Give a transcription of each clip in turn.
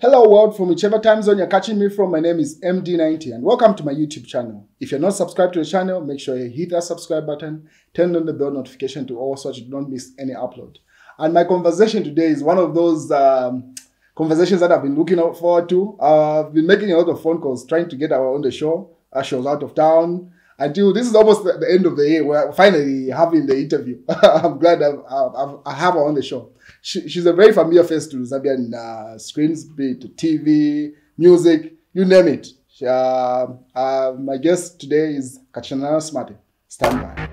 Hello world, from whichever time zone you're catching me from. My name is MD90 and welcome to my YouTube channel. If you're not subscribed to the channel, make sure you hit that subscribe button, turn on the bell notification to all so that you don't miss any upload. And my conversation today is one of those conversations that I've been looking forward to. I've been making a lot of phone calls trying to get her on the show. She was out of town. Until this is almost the end of the year, we're finally having the interview. I'm glad I have her on the show. She's a very familiar face to Zambian screens, be it TV, music, you name it. My guest today is Chainama Experience. Stand by.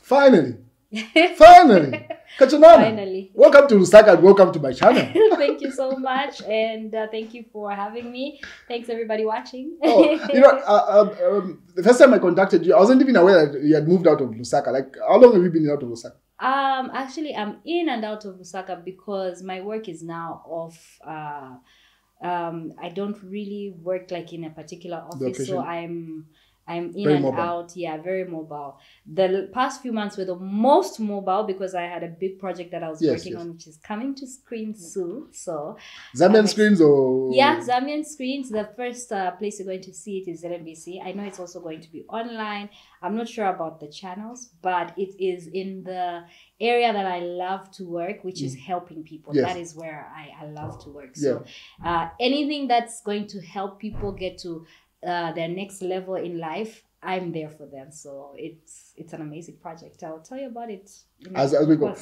Finally, Chainama. Finally. Welcome to Lusaka and welcome to my channel. Thank you so much, and thank you for having me. Thanks everybody watching. The first time I contacted you, I wasn't even aware that you had moved out of Lusaka. Like, how long have you been out of Lusaka? Actually, I'm in and out of Lusaka because my work is now off. I don't really work like in a particular office, so I'm in very and mobile. Out, yeah, very mobile. The past few months were the most mobile because I had a big project that I was working on, which is coming to screen soon. So Zambian screens or? Yeah, Zambian screens. The first place you're going to see it is NBC. I know it's also going to be online. I'm not sure about the channels, but it is in the area that I love to work, which is helping people. That is where I love to work. So anything that's going to help people get to their next level in life, I'm there for them. So it's an amazing project. I'll tell you about it as we go.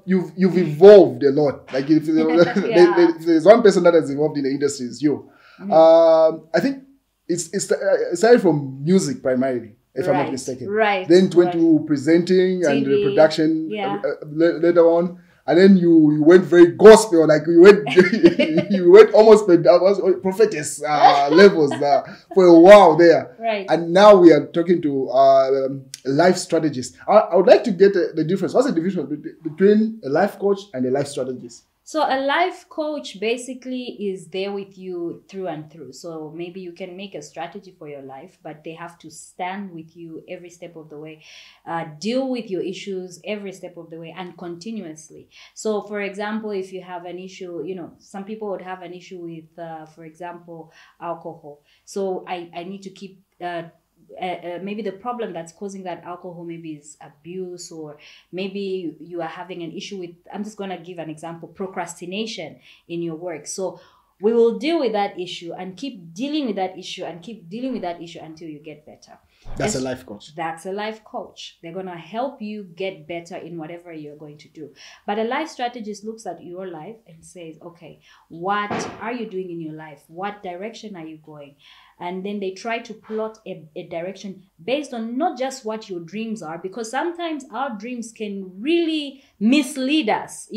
You've evolved a lot. Like if there's one person that has evolved in the industry, is you. I think it started from music primarily, if I'm not mistaken. Right. Then it went to presenting TV, and production later on. And then you went very gospel, like you went almost prophetess levels for a while there. Right. And now we are talking to life strategists. I would like to get the difference. What's the difference between a life coach and a life strategist? So a life coach basically is there with you through and through. So maybe you can make a strategy for your life, but they have to stand with you every step of the way, deal with your issues every step of the way and continuously. So for example, if you have an issue, some people would have an issue with, for example, alcohol. So I need to keep maybe the problem that's causing that alcohol maybe is abuse, or maybe you are having an issue with, I'm just going to give an example, procrastination in your work. So we will deal with that issue and keep dealing with that issue and keep dealing with that issue until you get better. That's a life coach. That's a life coach. They're going to help you get better in whatever you're going to do. But a life strategist looks at your life and says, okay, what are you doing in your life? What direction are you going? And then they try to plot a direction based on not just what your dreams are, because sometimes our dreams can really mislead us,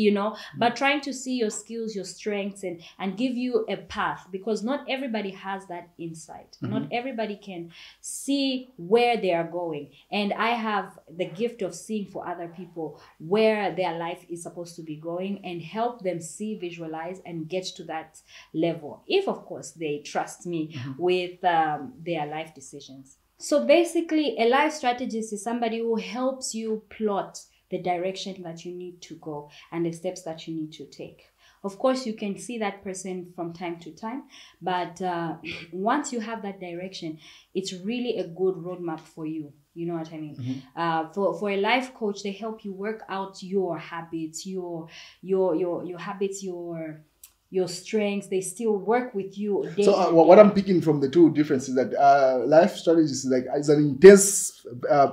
but trying to see your skills, your strengths, and give you a path, because not everybody has that insight. Not everybody can see where they are going. And I have the gift of seeing for other people where their life is supposed to be going and help them see, visualize, and get to that level. If, of course, they trust me with their life decisions. So basically, a life strategist is somebody who helps you plot the direction that you need to go and the steps that you need to take. Of course, you can see that person from time to time, but once you have that direction, it's really a good roadmap for you. You know what I mean? For a life coach, they help you work out your habits, your habits, your strengths. They still work with you. So what I'm picking from the two differences is that life strategy is like it's an intense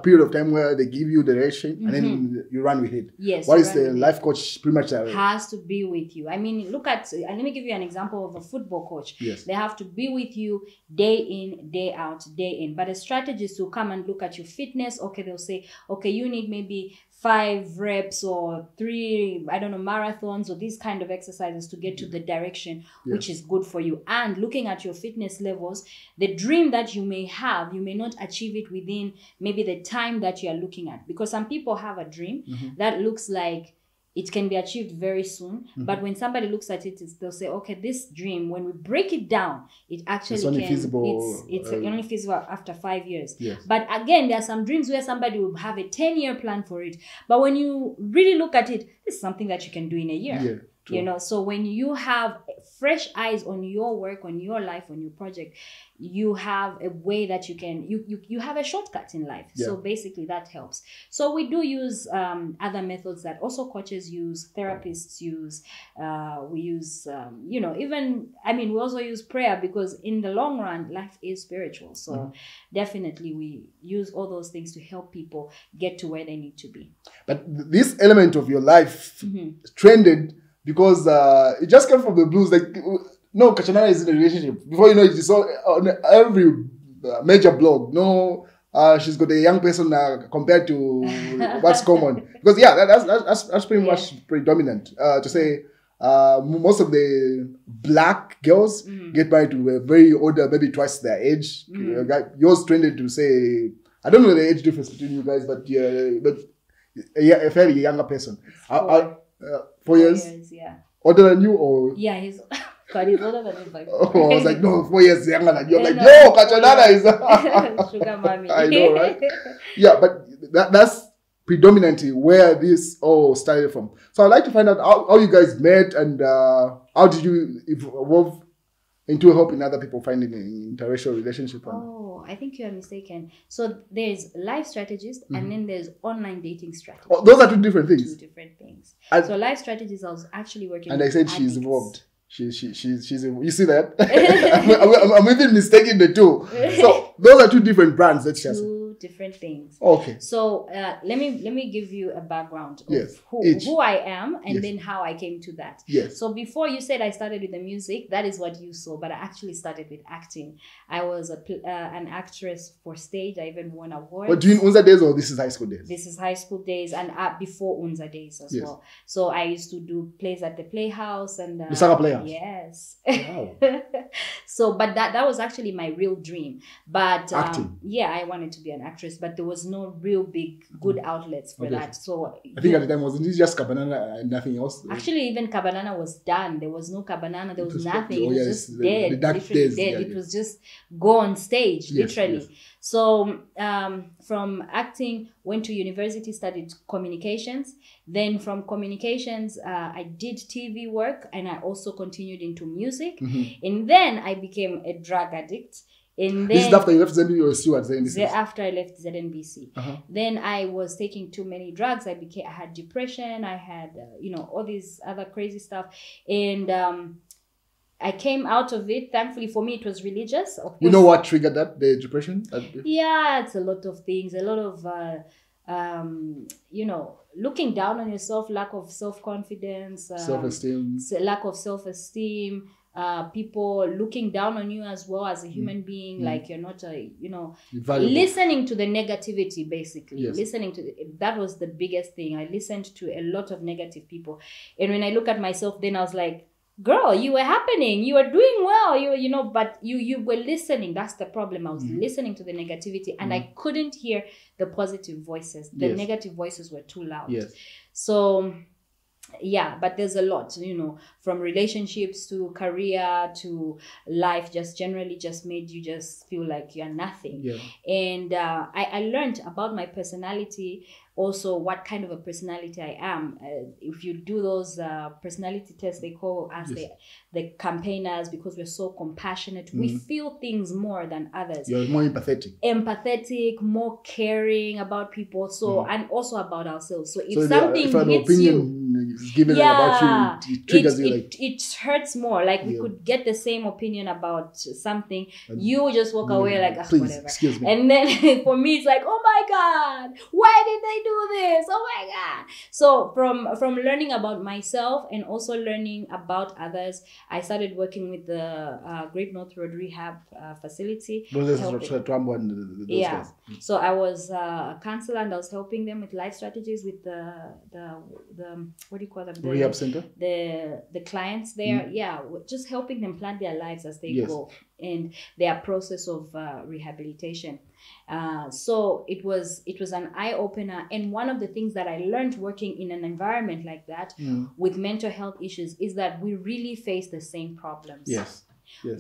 period of time where they give you direction and then you run with it. Yes. What is the life coach pretty much? Has to be with you. I mean, look at, let me give you an example of a football coach. Yes. They have to be with you day in, day out, day in. But a strategist will come and look at your fitness. Okay, they'll say, okay, you need maybe 5 reps or 3, I don't know, marathons or these kind of exercises to get to the direction which is good for you. And looking at your fitness levels, the dream that you may have, you may not achieve it within maybe the time that you are looking at. Because some people have a dream that looks like it can be achieved very soon. But when somebody looks at it, they'll say, okay, this dream, when we break it down, it actually it's only feasible. It's only feasible after 5 years. Yes. But again, there are some dreams where somebody will have a 10-year plan for it. But when you really look at it, it's something that you can do in a year. Yeah, true. You know, so when you have fresh eyes on your work, on your life, on your project, you have a way that you can, you have a shortcut in life. So basically that helps. So we do use other methods that also coaches use, therapists use. We use, you know, even, I mean, we also use prayer, because in the long run, life is spiritual. So definitely we use all those things to help people get to where they need to be. But this element of your life trended because it just came from the blues. Like, no, Chainama is in a relationship. Before you know it, it's all on every major blog. No, she's got a young person compared to what's common. Because that's pretty much predominant. To say most of the black girls get married to a very older, maybe twice their age. Yours trended to say, I don't know the age difference between you guys, but a fairly younger person. 4 years. Yeah. Older than you, or he's God, he's older than me by 4 I was like, no, 4 years younger than you. I'm like, no, Chainama is sugar mommy. I know, right? Yeah, but that's predominantly where this all started from. So I'd like to find out how you guys met, and how did you evolve into helping other people finding an interracial relationship. Oh, I think you are mistaken. So there's life strategist and then there's online dating strategy. Oh, those are two different things. Two different things. So life strategist, I was actually working and with I said addicts. she's involved. She's you see that? I'm even mistaking the two. So those are two different brands. Let's just two different things. Okay. So let me give you a background of Yes. who I am and Yes. then how I came to that. Yes. So before you said I started with the music, that is what you saw, but I actually started with acting. I was an actress for stage. I even won awards. But during Unza days, or this is high school days? This is high school days and before Unza days as Yes. well. So I used to do plays at the Playhouse and The Saga Playhouse? Yes. Wow. So, but that was actually my real dream. But Acting. yeah, I wanted to be an actress, but there was no real big good outlets for that. So I think at the time, wasn't it just Cabanana and nothing else? actually, even Cabanana was done. There was no Cabanana. There was nothing. Oh, It was yes, just the dead. dark Literally days, dead. yeah, It yeah. was just go on stage, Yes, literally. yes. So from acting, went to university, studied communications. Then from communications, I did TV work, and I also continued into music. And then I became a drug addict. And then This is after you left Zambia, or still at ZNBC? after I left ZNBC. Then I was taking too many drugs. I had depression. I had, all these other crazy stuff. And I came out of it. Thankfully for me, it was religious. Of You know what triggered that? The depression? Yeah, it's a lot of things. A lot of, looking down on yourself, lack of self-confidence. Self-esteem. Lack of self-esteem. People looking down on you as well as a human being, like you're not Valuable. listening to the negativity, basically. Yes. Listening to that was the biggest thing. I listened to a lot of negative people, and when I look at myself, then I was like, girl, you were happening, you were doing well, but you were listening. That's the problem. I was listening to the negativity, and I couldn't hear the positive voices. The Yes. negative voices were too loud. Yes. So yeah, but there's a lot, from relationships to career to life, just generally just made you just feel like you're nothing. Yeah. And I learned about my personality, also what kind of a personality I am. If you do those personality tests, they call us the campaigners, because we're so compassionate. We feel things more than others. You're more empathetic, more caring about people, so and also about ourselves. So if So something if an hits opinion is given about you, it triggers you like... It hurts more. Like we could get the same opinion about something. You just walk away like, please, whatever. excuse me. And then for me, it's like, oh my God, why did they do this? Oh my God. So from learning about myself and also learning about others, I started working with the Great North Road Rehab facility. Those guys. So I was a counselor and I was helping them with life strategies with the what do you call them? The rehab center? The clients there. Yeah, just helping them plan their lives as they go and their process of rehabilitation. So it was an eye-opener, and one of the things that I learned working in an environment like that with mental health issues is that we really face the same problems. Yes.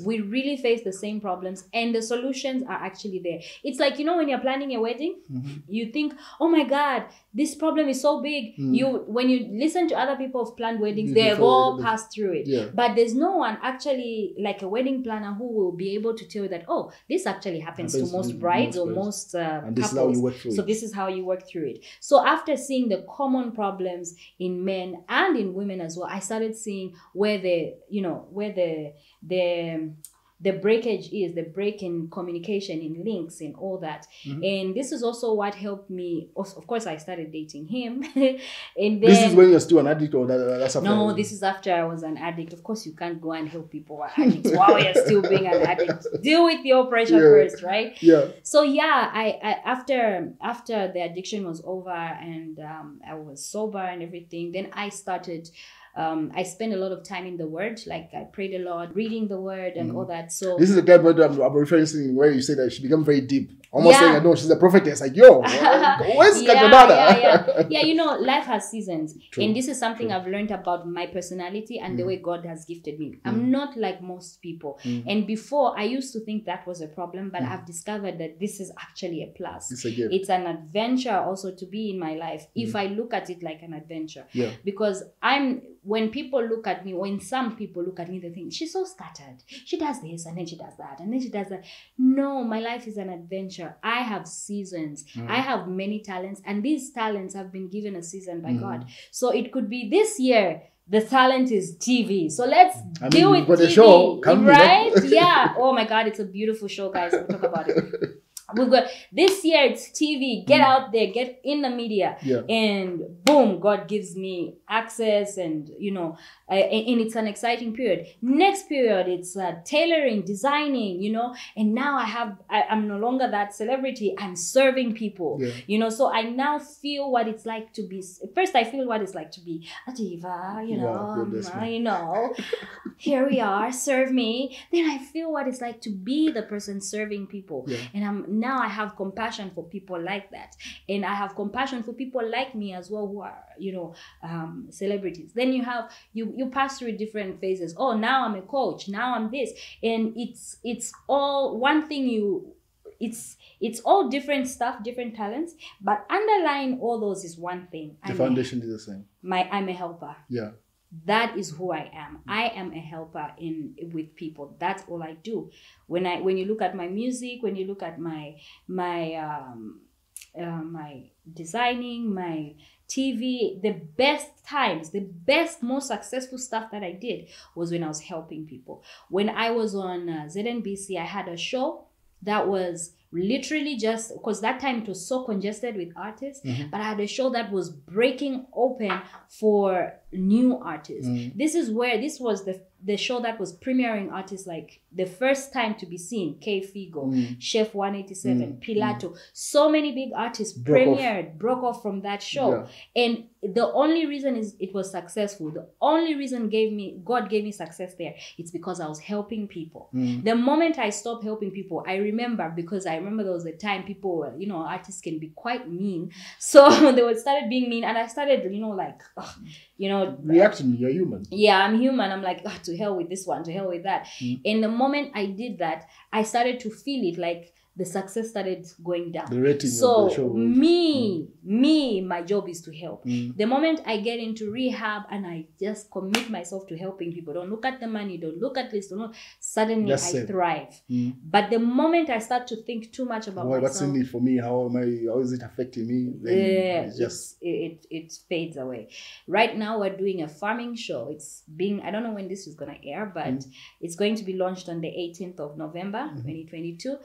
We really face the same problems, and the solutions are actually there. It's like, you know, when you're planning a wedding, you think, oh my God, this problem is so big. When you listen to other people who've planned weddings, they've all passed through it. But there's no one actually like a wedding planner who will be able to tell you that, oh, this actually happens to most brides or most and this couples. is how you work through so it. this is how you work through it. So after seeing the common problems in men and in women as well, I started seeing where the breakage is, the break in communication, in links, and all that. And this is also what helped me. Of course, I started dating him. And then, this is when you're still an addict, or that's after? No, this is after I was an addict. Of course, you can't go and help people who are addicts while you're still being an addict. Deal with your pressure first, right? Yeah. So yeah, I after the addiction was over and I was sober and everything, then I started. I spent a lot of time in the Word, like I prayed a lot, reading the Word and all that. So this is the time where I'm referencing where you say that she became very deep, almost saying, "No, she's a prophetess." Like, yo, where's Kakanada? Yeah. You know, life has seasons, and this is something I've learned about my personality and the way God has gifted me. I'm not like most people, and before I used to think that was a problem, but I've discovered that this is actually a plus. It's a gift. It's an adventure also to be in my life if I look at it like an adventure. Yeah. Because when people look at me, when some people look at me, they think, she's so scattered. She does this and then she does that and then she does that. No, my life is an adventure. I have seasons. I have many talents, and these talents have been given a season by God. So it could be this year, the talent is TV. So let's deal with TV, the show, right? Yeah. Oh my God, it's a beautiful show, guys. We'll talk about it. We've got this year, it's TV. Get out there, get in the media, and boom, God gives me access, and and it's an exciting period. Next period, it's tailoring, designing, and now I'm no longer that celebrity. I'm serving people, so I now feel what it's like to be. First, I feel what it's like to be a diva, here we are, serve me. Then I feel what it's like to be the person serving people, and now I have compassion for people like that, and I have compassion for people like me as well who are celebrities. Then you pass through different phases. Oh, now I'm a coach, now I'm this, and it's all one thing. It's all different stuff, different talents, but underlying all those is one thing. The foundation is the same. I'm a helper. Yeah. That is who I am. I am a helper with people. That's all I do. When you look at my music, when you look at my designing, my TV, the best, most successful stuff that I did was when I was helping people. When I was on ZNBC, I had a show that was literally just because that time it was so congested with artists, but I had a show that was breaking open for new artists. This was the show that was premiering artists like the first time to be seen. K Figo, Chef 187, Pilato, so many big artists broke off from that show. And the only reason it was successful, the only reason God gave me success there, it's because I was helping people. The moment I stopped helping people, I remember there was a time people were, artists can be quite mean, so they started being mean, and I started reacting. You're human. Yeah, I'm human. I'm like, to hell with this one, to hell with that. And the moment I did that, I started to feel it, like the success started going down. The rating so of the show was, my job is to help. The moment I get into rehab and I just commit myself to helping people, don't look at the money, don't look at this, suddenly I thrive. But the moment I start to think too much about myself, what's in it for me? How is it affecting me? Then it fades away. Right now we're doing a farming show. I don't know when this is gonna air, but it's going to be launched on the 18th of November, 2022.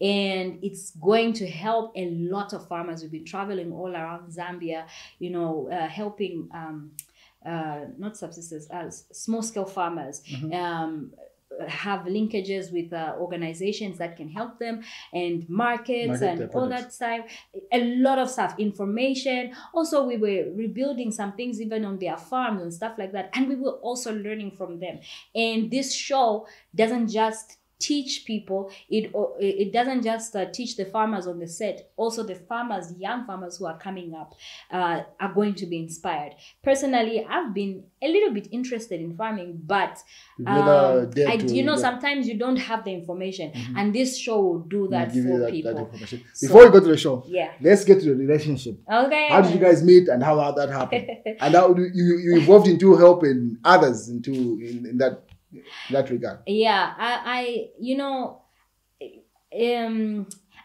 and it's going to help a lot of farmers. We've been traveling all around Zambia, you know, helping not subsistence, small scale farmers. Have linkages with organizations that can help them, and markets and all that stuff, a lot of stuff, information. Also, we were rebuilding some things even on their farms and stuff like that, and we were also learning from them. And this show doesn't just teach people, it doesn't just teach the farmers on the set. Also, the farmers, young farmers who are coming up, are going to be inspired. Personally, I've been a little bit interested in farming, but sometimes you don't have the information, and this show will do that for people. Before we go to the show, yeah, let's get to the relationship. Okay. How did you guys meet, and how that happened? And how you evolved into helping others in that regard? Yeah,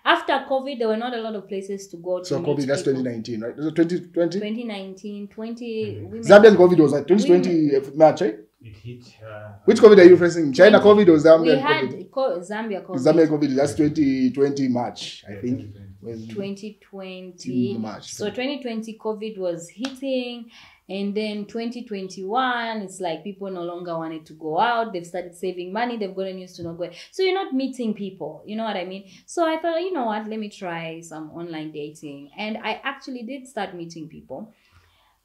after COVID, there were not a lot of places to go to. So COVID, that's 2019, right? Was it 2020? 2019, 20. Zambian COVID was like 2020 March, right? It hit. Which COVID are you referencing? China COVID or Zambia? We had Zambia COVID. Zambia COVID, that's 2020 March, I think. 2020 March. So 2020 COVID was hitting, and then 2021 it's like people no longer wanted to go out. They've started saving money. They've gotten used to not going, so you're not meeting people, you know what I mean? So I thought, you know what, let me try some online dating, and I actually did start meeting people.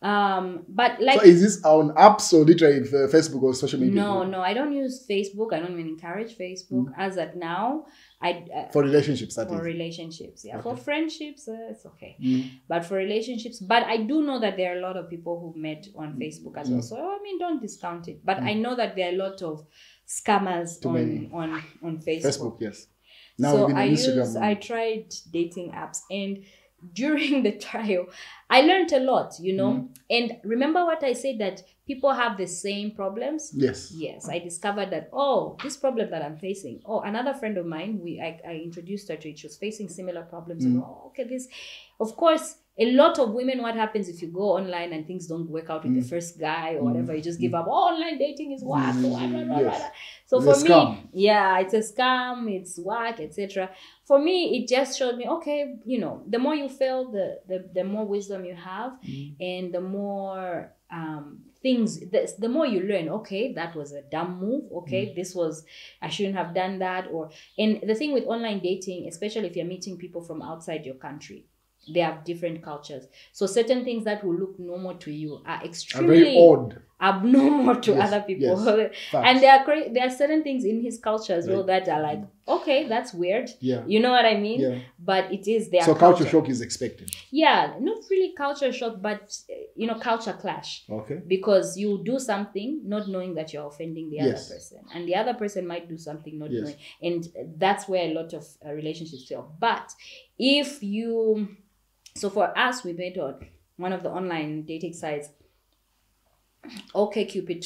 But like, so is this on apps or literally Facebook or social media? No, I don't use Facebook. I don't even encourage Facebook as at now. For relationships, relationships, yeah. Okay. For friendships, it's okay. But for relationships, but I do know that there are a lot of people who met on Facebook as well. So I mean, don't discount it. But I know that there are a lot of scammers on Facebook. Facebook, yes. Now So I tried dating apps, and during the trial, I learned a lot, you know. And remember what I said, that people have the same problems? Yes. Yes. I discovered that, this problem that I'm facing. Another friend of mine, I introduced her to it. She was facing similar problems. And this, of course, a lot of women, what happens if you go online and things don't work out with the first guy or whatever, you just give up. Online dating is whack. So for me, it's a scam, it's whack, etc. For me, it just showed me, okay, you know, the more you fail, the more wisdom you have, and the more things, the more you learn. Okay, that was a dumb move. Okay, I shouldn't have done that. And the thing with online dating, especially if you're meeting people from outside your country, they have different cultures. So certain things that will look normal to you are extremely odd, abnormal to other people. Yes. And there are certain things in his culture as well that are like, okay, that's weird. Yeah. You know what I mean? Yeah. But it is their culture shock is expected. Yeah, not really culture shock, but you know, culture clash. Okay. Because you do something not knowing that you're offending the other person, and the other person might do something not knowing, and that's where a lot of relationships fail. But if you So for us, we met on one of the online dating sites, OkCupid.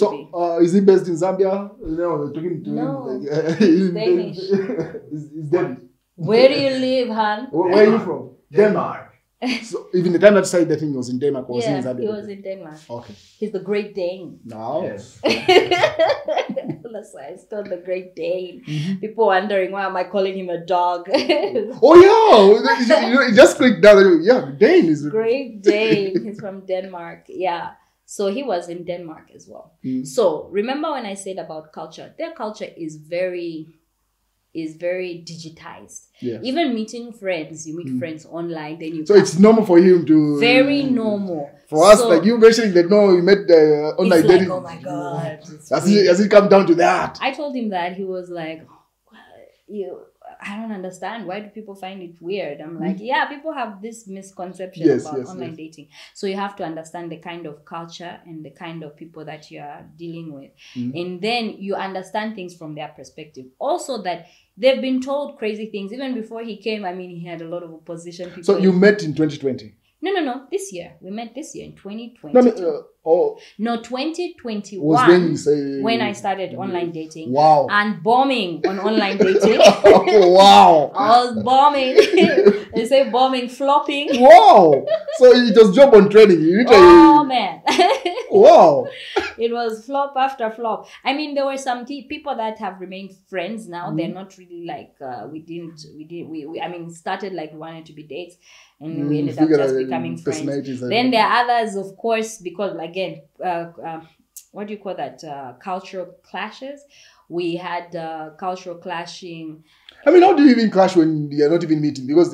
Is he based in Zambia? No, talking to him. He's Danish. He's Danish. Where do you live, Han? Where are you from? Denmark. So even the time that started dating, he was in Denmark, or was he in Zambia? He was in Denmark. Okay. He's the Great Dane. No. Yes. That's why it's called the Great Dane. People wondering, why am I calling him a dog? You just click down. Yeah, Dane is Great Dane. He's from Denmark. Yeah. So he was in Denmark as well. So remember when I said about culture, their culture is very digitized. Yes. Even meeting friends, you meet friends online, then you. So it's normal for him to. Very normal. For us, like you mentioning that, you met the online it's dating. Like, oh my God. Has it come down to that? I told him that. He was like, I don't understand. Why do people find it weird? I'm like, people have this misconception about online dating. So you have to understand the kind of culture and the kind of people that you are dealing with. And then you understand things from their perspective. Also that they've been told crazy things. Even before he came, I mean, he had a lot of opposition people. So you met in 2020? No. This year. We met this year in 2020. Oh, No, 2021 was when you say when I started online dating. Wow. And bombing on online dating. Wow. I was bombing. They say bombing, flopping. Wow. So it was job on training. You literally, Oh man. wow. It was flop after flop. I mean, there were some people that have remained friends now. They're not really like we I mean, started like wanting to be dates, and we ended up just becoming friends. Then there are others, of course, because again, what do you call that? Cultural clashes. We had cultural clashing. I mean, how do you even clash when you're not even meeting? Because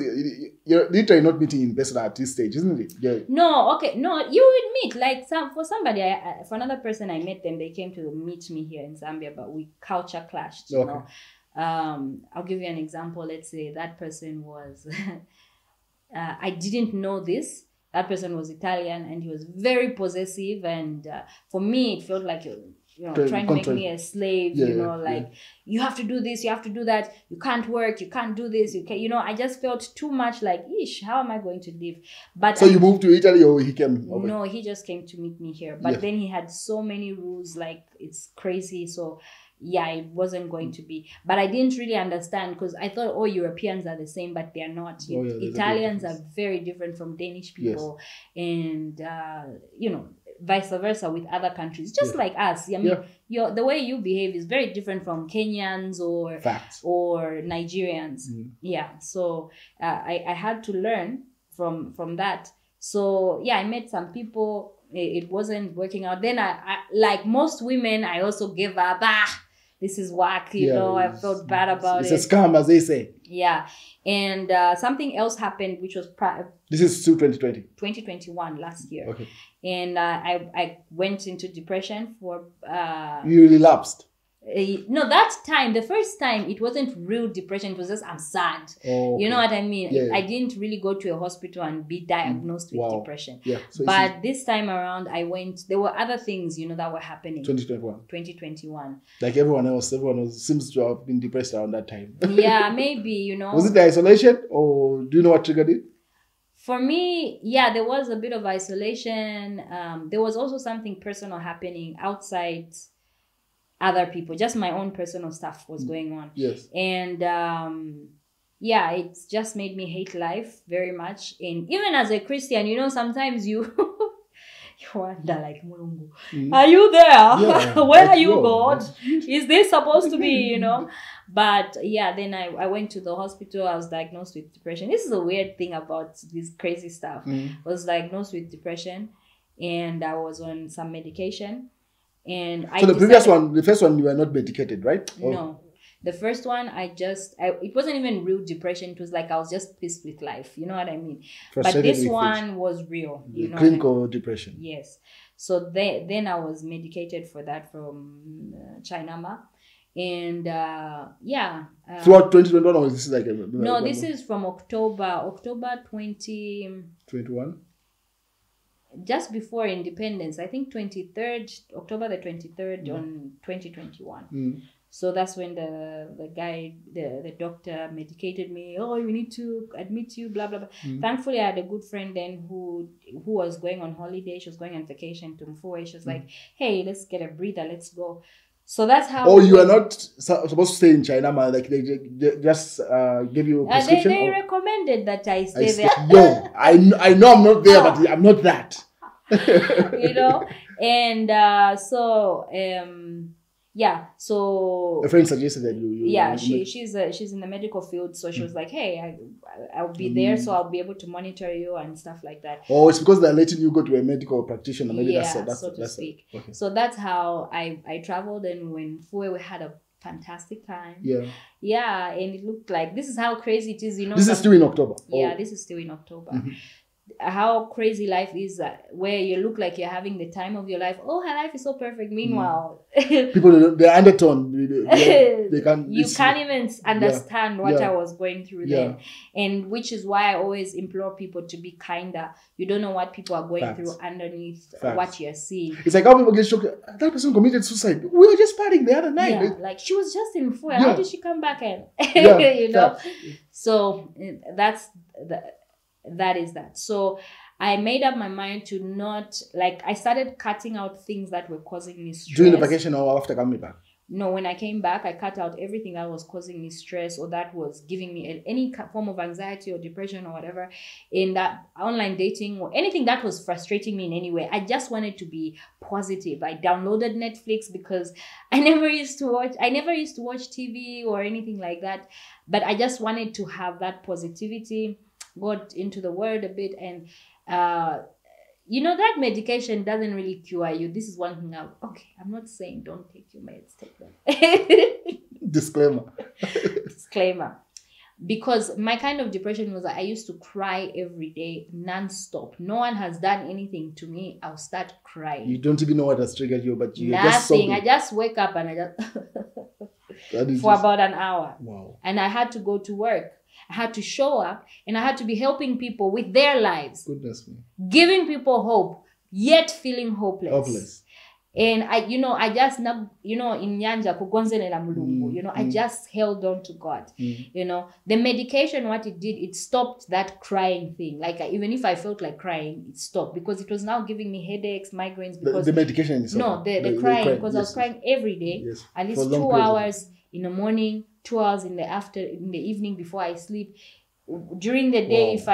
you're literally not meeting in person at this stage, isn't it? Yeah. No, okay, no, you would meet like for somebody. For another person, I met them. They came to meet me here in Zambia, but we culture clashed. You know, I'll give you an example. Let's say that person was, I didn't know this. That person was Italian, and he was very possessive. And for me, it felt like trying to make me a slave. You have to do this, you have to do that. You can't work, you can't do this. You can, I just felt too much like, ish, how am I going to live? But so you moved to Italy, or he came over? No, he just came to meet me here. But then he had so many rules, like it's crazy. So yeah, it wasn't going to be. But I didn't really understand, because I thought all Europeans are the same, but they're not. Italians are very different from Danish people, and vice versa with other countries, just like us. I mean, the way you behave is very different from Kenyans or Nigerians. Yeah, so I had to learn from that. So yeah, I met some people. It wasn't working out. Then I like most women, I also gave up. This is whack, I felt bad about it. It's a scam, as they say. Yeah. And something else happened, which was... This is still 2020? 2021, last year. Okay. And I went into depression for... You relapsed? No, that time, the first time, it wasn't real depression. It was just, I'm sad. Oh, okay. You know what I mean? Yeah. I didn't really go to a hospital and be diagnosed with depression. Yeah. So but this time around, I went, there were other things, that were happening. 2021. Like everyone else seems to have been depressed around that time. Yeah, maybe, Was it the isolation, or do you know what triggered it? For me, yeah, there was a bit of isolation. There was also something personal happening outside other people. Just my own personal stuff was going on. Yes. And it just made me hate life very much. And even as a Christian, sometimes you wonder, like, Mulungu, are you there? Yeah, where are you, God? Is this supposed to be, But yeah, then I went to the hospital. I was diagnosed with depression. This is a weird thing about this crazy stuff. I was diagnosed with depression, and I was on some medication. And so the first one, you were not medicated, right? No. The first one, it wasn't even real depression. It was like I was just pissed with life. You know what I mean? But this one was real. Clinical depression. Yes. So then I was medicated for that from Chainama. And throughout 2021, or this is like no, this is from October 2021. Just before independence, I think October the 23rd on 2021. So that's when the guy, the doctor medicated me. Oh, we need to admit you, blah, blah, blah. Thankfully, I had a good friend then who was going on holiday. She was going on vacation to Mfue. She was like, hey, let's get a breather. Let's go. So that's how... Oh, you are not supposed to stay in China, like they just gave you a prescription? They recommended that I stay there. Yo, I know I'm not there, but I'm not that. And so... A friend suggested that she's in the medical field, so she was like, hey, I'll be there, so I'll be able to monitor you and stuff like that. Oh, it's because they're letting you go to a medical practitioner. Maybe that's so to speak. Okay. So that's how I traveled, and when we had a fantastic time. Yeah, and it looked like, this is how crazy it is, This is still in October. Yeah, this is still in October. How crazy life is, where you look like you're having the time of your life. Oh, her life is so perfect. Meanwhile, people, they're undertone. They can't. You can't even understand what I was going through then, and which is why I always implore people to be kinder. You don't know what people are going through underneath what you're seeing. It's like how people get shocked. That person committed suicide. We were just partying the other night. Yeah, like she was just in Mfue. How did she come back in? So that's that is that. So I made up my mind to not, like, I started cutting out things that were causing me stress. During the vacation or after coming back? No, when I came back, I cut out everything that was causing me stress or that was giving me any form of anxiety or depression or whatever, in that online dating or anything that was frustrating me in any way. I just wanted to be positive. I downloaded Netflix because I never used to watch TV or anything like that. But I just wanted to have that positivity, got into the word a bit, and you know, that medication doesn't really cure you. This is one thing I'm not saying don't take your meds, take them. Disclaimer. Disclaimer. Because my kind of depression was that I used to cry every day, non-stop. No one has done anything to me. I'll start crying. You don't even know what has triggered you, but you're Nothing. just sobbing. I just wake up and I just for about an hour. Wow. And I had to go to work. I had to show up and I had to be helping people with their lives. Goodness me. Giving people hope, yet feeling hopeless. Hopeless. And I just, in Nyanja, kugonzelela mulungu, I just held on to God. The medication, what it did, it stopped that crying thing. Like, even if I felt like crying, it stopped because it was now giving me headaches, migraines. Because the medication is no, the crying, because I was crying every day, at least 2 hours in the morning, 2 hours in the evening before I sleep. During the day, if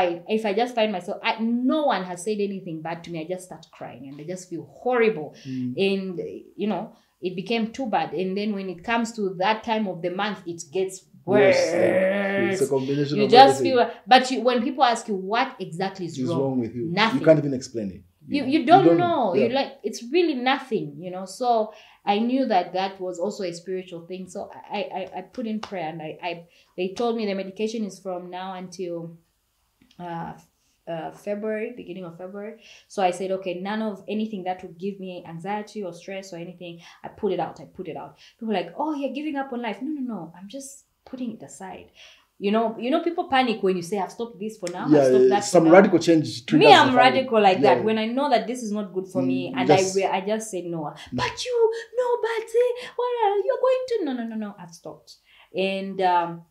I just find myself, no one has said anything bad to me. I just start crying and I just feel horrible. And, it became too bad. And then when it comes to that time of the month, it gets worse. It's a combination you of just everything. feel, but when people ask you what exactly is wrong with you, nothing. You can't even explain it. You don't know. Yeah. You're like, it's really nothing, So I knew that was also a spiritual thing. So I put in prayer, and they told me the medication is from now until February, beginning of February. So I said, okay, none of anything that would give me anxiety or stress or anything. I put it out. People were like, oh, you're giving up on life. No. I'm just putting it aside. People panic when you say, I've stopped this for now. I've stopped that some for radical now. change. Me, I'm radical like that. When I know that this is not good for me, and I just say no. But you're going to no. I've stopped, and I'll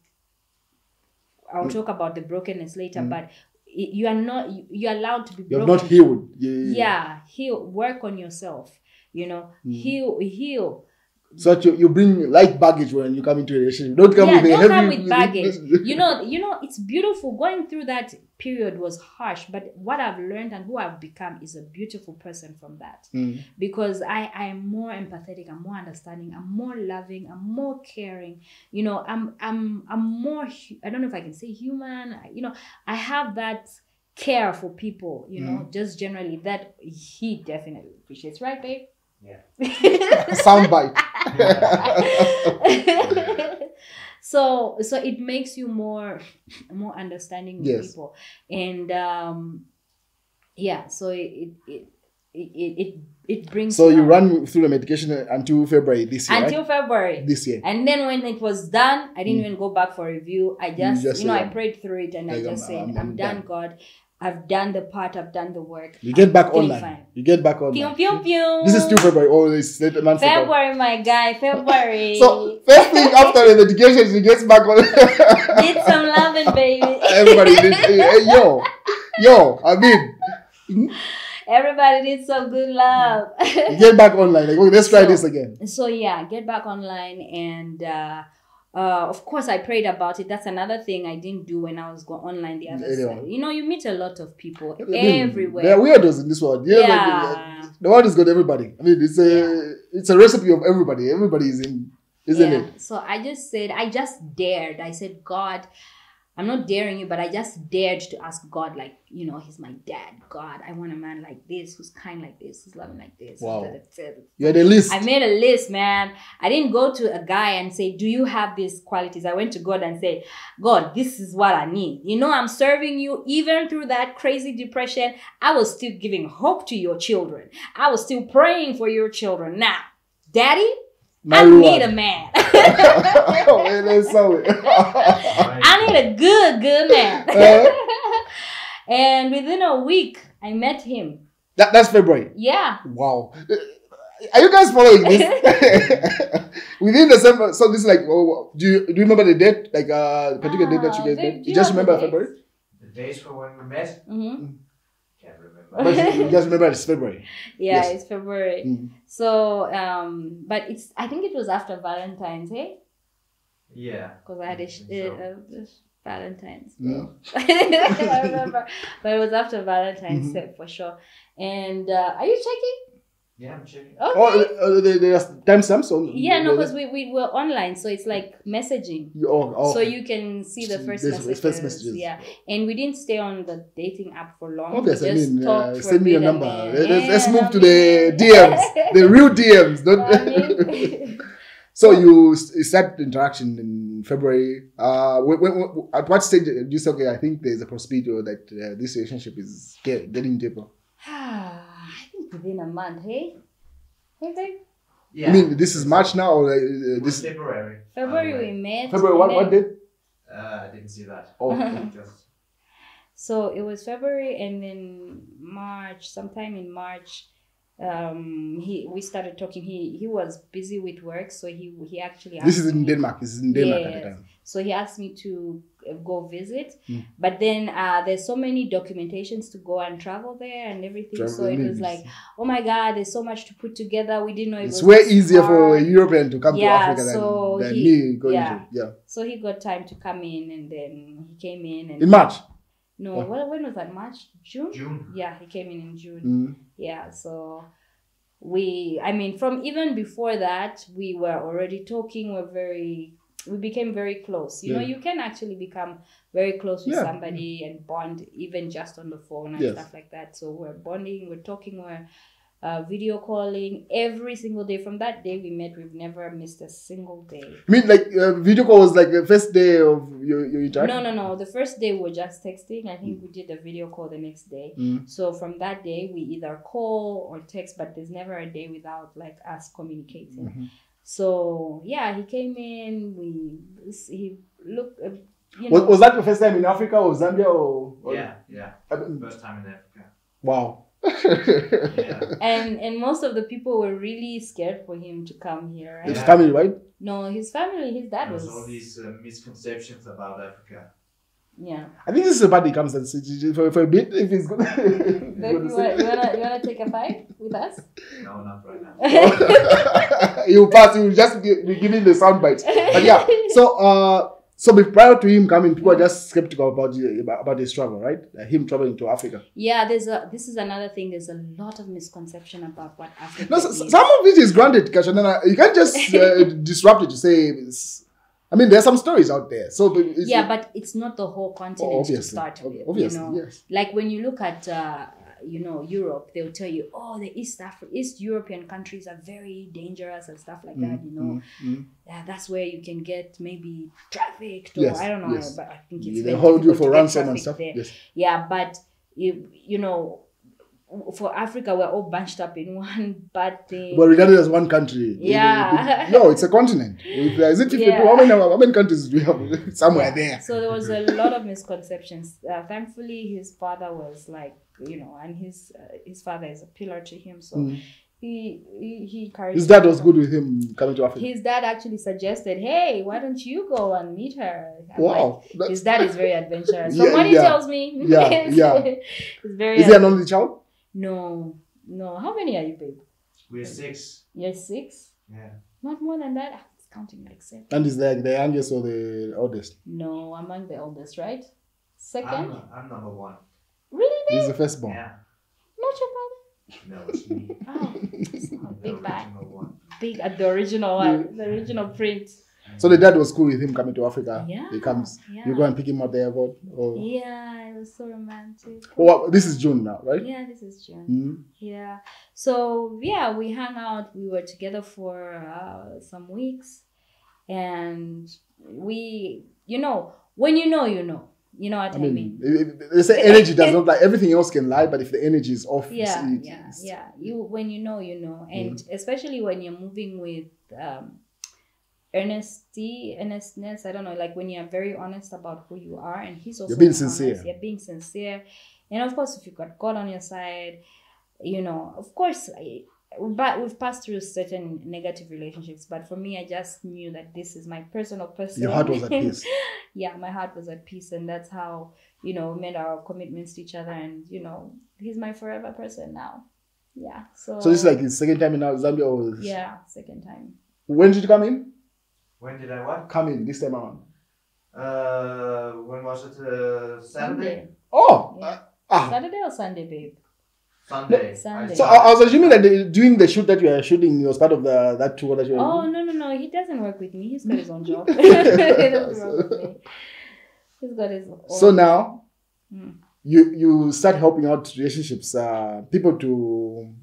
talk about the brokenness later. But you're allowed to be broken. You're not healed. Heal. Work on yourself. Heal. So that you bring light baggage when you come into a relationship. Don't come with baggage. It's beautiful. Going through that period was harsh, but what I've learned and who I've become is a beautiful person from that. Because I am more empathetic, I'm more understanding, I'm more loving, I'm more caring. I'm more, I don't know if I can say human. I have that care for people, just generally that he definitely appreciates, right, babe? Yeah. Soundbite. So it makes you more understanding with people, and so it brings. So you run through the medication until February this year. Until February this year, and then when it was done, I didn't even go back for review. I just I prayed through it, and I just said, I'm done, God. I've done the part, I've done the work. You get back online. Fine. You get back online. Pew, pew, pew. This is still February. Oh, it's late months ago. February, my guy. February. So, first thing after the medication, she gets back on. Did some loving, baby. Everybody did. Hey, yo, I mean. Everybody did some good love. You get back online. Like, okay, let's try this again. So, get back online, and of course, I prayed about it. That's another thing I didn't do when I was going online the other side. You meet a lot of people everywhere. There are weirdos in this world. The world has got everybody. I mean, it's a recipe of everybody. Everybody is in, isn't it? So I just dared. I said, God, I'm not daring you, but I just dared to ask God, like, he's my dad. God, I want a man like this, who's kind like this, who's loving like this. Wow. You had a list. I made a list, man. I didn't go to a guy and say, do you have these qualities? I went to God and said, God, this is what I need. I'm serving you. Even through that crazy depression, I was still giving hope to your children. I was still praying for your children. Now, Daddy, I need a man. I need a good man. And within a week, I met him. That's February? Yeah. Wow. Are you guys following this? Within December, so this is like, do you remember the date? Like particular date that you guys met? You just remember February? The days for when we met? Mm-hmm. can't remember. But you just remember it's February. Yeah, Yes. it's February. Mm. So, but I think it was after Valentine's, hey? Yeah. Because I had So. Valentine's. Mm. I remember. But it was after Valentine's Mhm. for sure. And are you checking? Yeah, I'm checking. Okay. Oh, there's timestamps on. Yeah, no, because we were online, so it's like messaging. Oh. So you can see the first There's messages. first messages. Yeah, and we didn't stay on the dating app for long. Obvious, We I just mean, talked for send a me your bit and number. then- Let's move to I the mean- DMs, the real DMs. Don't. I mean- So you start interaction in February. At what stage do you say, okay, I think there's a possibility that this relationship is getting deeper? I think within a month, hey? Hey, babe? Yeah. I mean, this is March now, or It was this February. February we met. February? and What then- date? I didn't see that. Oh, Just So it was February and then March, sometime in March, we started talking. He was busy with work, so he actually this asked is in me- Denmark. This is in Denmark at the Yes. time. So he asked me to go visit, Mm. but then there's so many documentations to go and travel there and everything. So it was like, oh my God, there's so much to put together. We didn't know it It's was way this easier for a hard. European to come to Yeah, Africa so than he- me going yeah. to. Yeah. So he got time to come in, and then he came in and In March. No, Oh. well, when was that? March, June? June. Yeah, he came in June. Mm. Yeah, so from even before that, we were already talking. We became very close. You know, Yeah. you can actually become very close with Yeah. somebody and bond even just on the phone and Yes. stuff like that. So we're bonding, we're talking, we're video calling every single day. From that day we met, we've never missed a single day. I mean, like video call was like the first day of your interaction. No. The first day we were just texting. I think we did a video call the next day. Mm. So from that day, we either call or text, but there's never a day without like us communicating. Mhm. So yeah, he came in. He looked. You know, Was that your first time in Africa or Zambia or? Yeah. First time in Africa. Wow. Yeah. and most of the people were really scared for him to come here. Right? His family, right? No, his family, his dad There's was. all these misconceptions about Africa. Yeah. I think this is a part that comes for a bit if it's good. Babe, you wanna take a fight with us? No, not right now. You pass. You just be giving the sound bites. But yeah. So prior to him coming, people are just skeptical about his travel, right? Him traveling to Africa. Yeah, this is another thing. There's a lot of misconception about what Africa No, is. some of it is granted, Kashanana. You can't just disrupt it to say. I mean, there's some stories out there. So but it's not the whole continent to start with. Obviously, you know? yes. Like when you look at Europe, they'll tell you, oh, the East European countries are very dangerous and stuff like that. You know, that's where you can get maybe trafficked or Yes, I don't know, yes. but I think it's They very hold you difficult for to get ransom and trafficked stuff. there. Yes. Yeah, but you know, for Africa, we're all bunched up in one bad thing. But regarded as one country. Yeah. No, it's a continent. Is it 52? Yeah. How many countries do we have? Somewhere there. So there was a lot of misconceptions. Thankfully, his father was like, and his father is a pillar to him. So he encouraged. His dad was good with him coming to Africa. His dad actually suggested, "Hey, why don't you go and meet her?" I'm Wow. like, his dad is very adventurous. Yeah, From what he yeah. tells me, Yeah. he's very. Is he an only child? No. How many are you, babe? We're 6. You're 6. Yeah. Not more than that. It's counting like 7. And is like the youngest or the oldest? No, among the eldest, right? Second. I'm number 1. Really, babe? He's the firstborn. Yeah. Not your brother. No, it's me. Oh, The big bag. original one. Big at the original one, the original print. So the dad was cool with him coming to Africa. Yeah, He comes. yeah. You go and pick him up at the airport. Or... Yeah, it was so romantic. Oh, this is June now, right? Yeah, this is June. Mm. Yeah. So yeah, we hung out. We were together for some weeks, and we, when you know, you know what I mean. They say energy does not lie. Everything else can lie, but if the energy is off, Yeah. it's- When you know, and especially when you're moving with earnestness. I don't know, like when you're very honest about who you are, and he's also You're being honest. sincere. You're being sincere, and of course, if you got God on your side, of course, but we've passed through certain negative relationships. But for me, I just knew that this is my personal person. Your heart was at peace. Yeah, my heart was at peace, and that's how, you know, we made our commitments to each other, and, you know, he's my forever person now. Yeah. So So this is like the second time in Zambia, or yeah, second time. when did you come in? When did I what? Come in this time around. When was it? Saturday? Oh, Yeah. Saturday or Sunday, babe? Sunday. Sunday. So I was assuming that during the shoot that you were shooting, it was part of that tour that you were Oh, no. He doesn't work with me. He's got his own job. He doesn't work with me. He's got his own. So now, you start helping out relationships, people to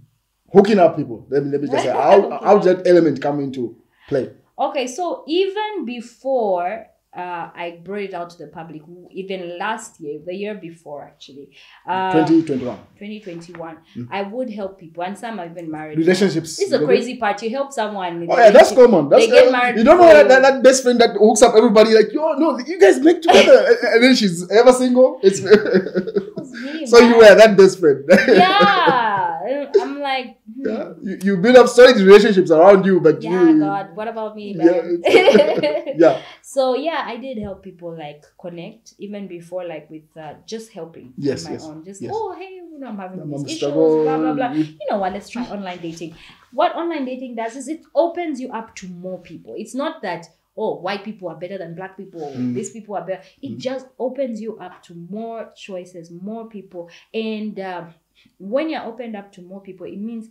hooking up people. Let me just say, how did that element come into play? Okay, so even before I brought it out to the public, even last year, the year before actually, 2021. 2021, I would help people, and some have been married. Relationships. This is a crazy part. You help someone. Oh yeah, that's common. That's, they get married. You don't know that best friend that hooks up everybody like, yo, no, you guys make together, and then she's ever single. It's really so you were that best friend. Yeah, I'm like, yeah. You build up solid relationships around you, but yeah, you, God, what about me? Yeah, yeah. So yeah, I did help people like connect even before, like with just helping yes, on my yes, own. Just yes. oh hey, you know, I'm having I'm these issues, struggle. blah blah blah. You know what? Let's try online dating. What online dating does is it opens you up to more people. It's not that oh white people are better than black people. These people are better. It just opens you up to more choices, more people, and when you're opened up to more people, it means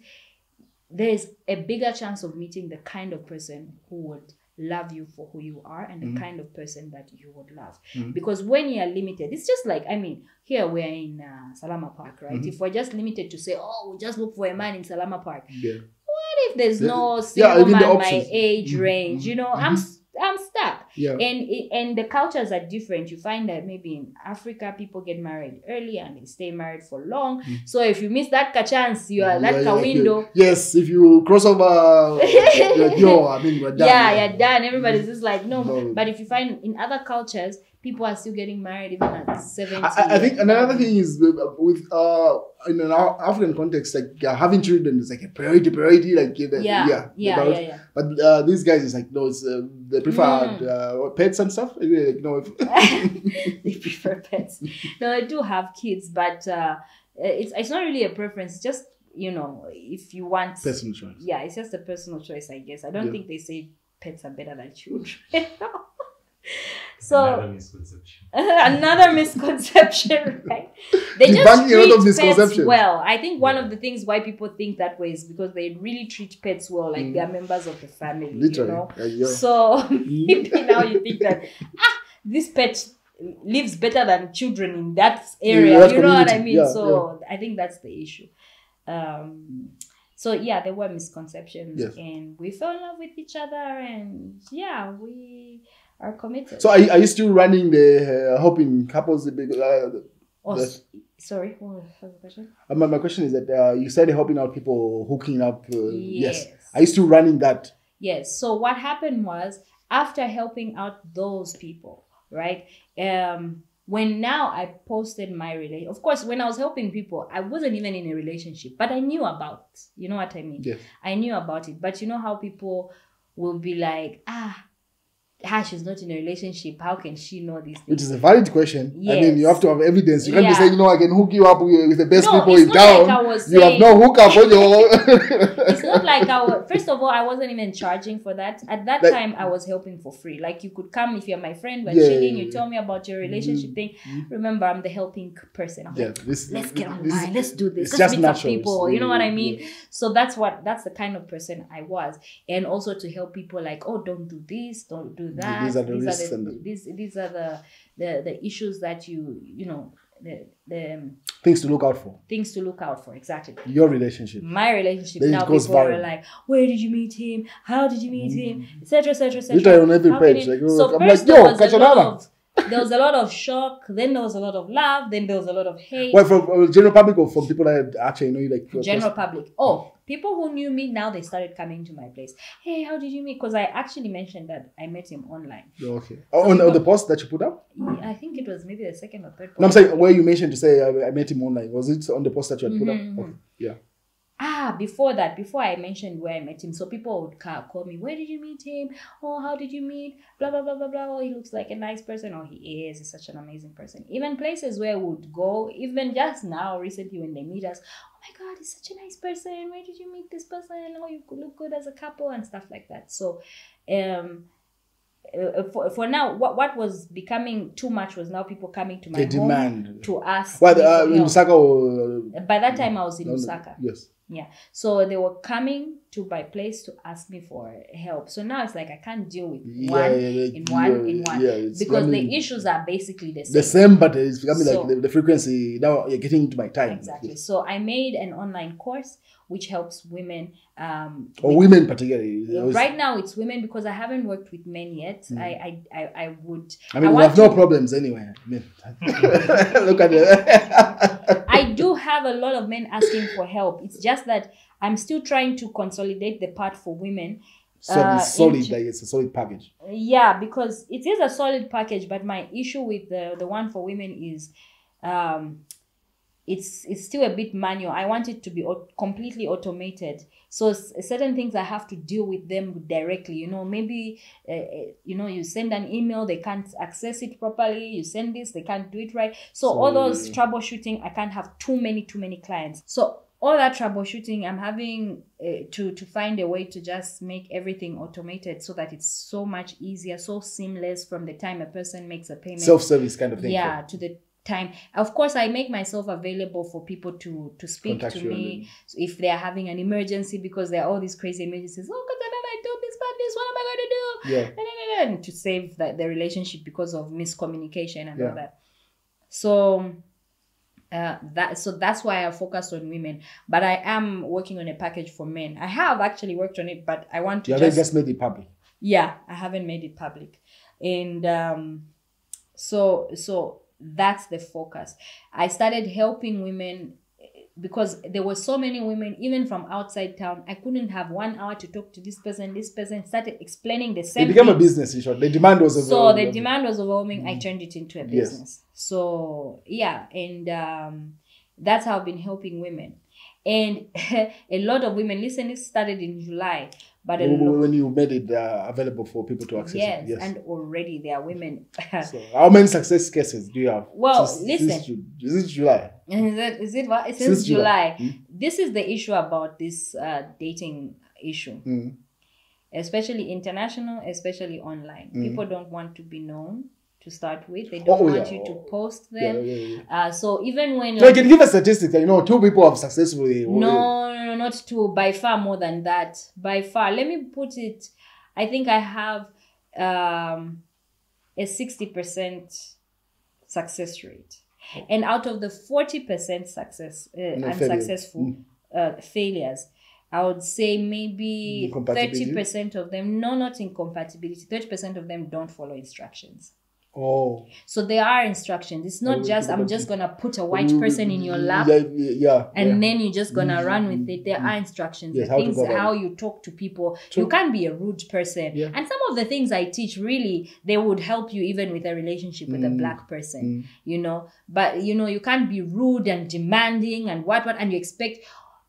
there's a bigger chance of meeting the kind of person who would love you for who you are, and the kind of person that you would love. Because when you're limited, it's just like, I mean, here we're in Salama Park, right? If we're just limited to say, oh, we'll just look for a man in Salama Park. Yeah. What if there's no single man my age range? You know, I'm stuck. Yeah. And the cultures are different. You find that maybe in Africa people get married early and they stay married for long. So if you miss that chance, you are that window. Yes, if you cross over, yo, I mean, you're done. Yeah, you're done. Everybody's just like no. But if you find in other cultures, people are still getting married even at 70. I think another thing is with in an African context, like having children is like a priority, like yeah. But these guys is like no, it's they prefer pets and stuff. Like, They prefer pets. No, I do have kids, but it's not really a preference. It's just, you know, if you want personal choice. Yeah, it's just a personal choice, I guess. I don't think they say pets are better than children. So another misconception, right? They just treat pets well. I think one of the things why people think that way is because they really treat pets well, like they're members of the family. Literally. You know? So maybe now you think that this pet lives better than children in that area. You know what I mean? I think that's the issue. So yeah, there were misconceptions, and we fell in love with each other, and yeah, we are committed. So are you still running the helping couples? Sorry, what was the question? My question is that you started helping out people hooking up. Yes. Are you still running that? Yes. So what happened was, after helping out those people, right? When now I posted my relationship, of course, when I was helping people, I wasn't even in a relationship, but I knew about it. You know what I mean? Yes. I knew about it. But you know how people will be like, she's not in a relationship. How can she know these things? Which is a valid question. Yes. I mean, you have to have evidence. You can't be saying, I can hook you up with the best people in town. Like you have no hookup on your... It's not like first of all, I wasn't even charging for that. At that time, I was helping for free. Like, you could come if you're my friend, we're chilling, you tell me about your relationship thing. Remember, I'm the helping person. I'm like, let's get online, let's do this. Let's meet up people. You know what I mean? Yeah. So that's the kind of person I was. And also to help people like, don't do this, don't do that. These are the issues that you know, the things to look out for. Things to look out for, exactly. Your relationship. My relationship. Then now people are like, where did you meet him? How did you meet him? Etc. etc. etc. Literally on every page. So I'm like, there was a lot of shock, then there was a lot of love, then there was a lot of hate. Well, from general public or from people that actually know you, like general public. People who knew me, now they started coming to my place. Hey, how did you meet? Because I actually mentioned that I met him online. Okay. On the post that you put up? Yeah, I think it was maybe the second or third post. No, I'm saying where you mentioned to say I met him online. Was it on the post that you had put up? Okay. Yeah. Before that, before I mentioned where I met him, so people would call me, where did you meet him? Oh, how did you meet? Blah, blah, blah, blah, blah. Oh, he looks like a nice person. Oh, he is. He's such an amazing person. Even places where we would go, even just now, recently when they meet us, oh my God, he's such a nice person. Where did you meet this person? Oh, you look good as a couple and stuff like that. So, for now, what was becoming too much was now people coming to my home demand to ask. What, in Lusaka or... By that time, I was in Lusaka. Yes. Yeah. So they were coming to my place to ask me for help. So now it's like I can't deal with one. Because the issues are basically the same. The same, but it's becoming like the frequency. Now you're getting into my time. Exactly. Yes. So I made an online course which helps women. Women particularly. Right now it's women because I haven't worked with men yet. I would. I mean, we have no problems anyway. I mean, look at it. I do have a lot of men asking for help. It's just that I'm still trying to consolidate the part for women. So it's solid, like it's a solid package. Yeah, because it is a solid package, but my issue with the one for women is it's still a bit manual. I want it to be completely automated. So certain things I have to deal with them directly. You know, maybe you send an email, they can't access it properly. You send this, they can't do it right. So all those troubleshooting, I can't have too many clients. So all that troubleshooting, I'm having to find a way to just make everything automated so that it's so much easier, so seamless from the time a person makes a payment. Self-service kind of thing. Yeah, to the time. Of course, I make myself available for people to speak to me if they are having an emergency, because there are all these crazy emergencies. Oh, God, I told this about this. What am I going to do? Yeah. And to save the relationship because of miscommunication and all that. So that's why I focused on women. But I am working on a package for men. I have actually worked on it, but I want to just made it public. Yeah, I haven't made it public. And so that's the focus. I started helping women because there were so many women, even from outside town. I couldn't have 1 hour to talk to this person. This person started explaining the same. It became a business, in short. The demand was overwhelming. So the demand was overwhelming. I turned it into a business. Yes. So yeah, and that's how I've been helping women. And a lot of women, listen, it started in July. But when you made it available for people to access it. Yes, and already there are women. So how many success cases do you have? Well, listen. Is it July? Is it what? Since July. This is the issue about this dating issue. Especially international, especially online. People don't want to be known to start with. They don't want you to post them. So even when... So you can give a statistic that, 2 people have successfully... No, not 2. By far more than that. By far. Let me put it... I think I have a 60% success rate. And out of the 40% success unsuccessful failures, I would say maybe 30% of them... No, not incompatibility. 30% of them don't follow instructions. Oh. So there are instructions. It's not just I'm just gonna put a white person in your lap and then you're just gonna run with it. There are instructions. Yes, things how you talk to people. True. You can't be a rude person. Yeah. And some of the things I teach really they would help you even with a relationship with a black person. But you can't be rude and demanding and what and you expect,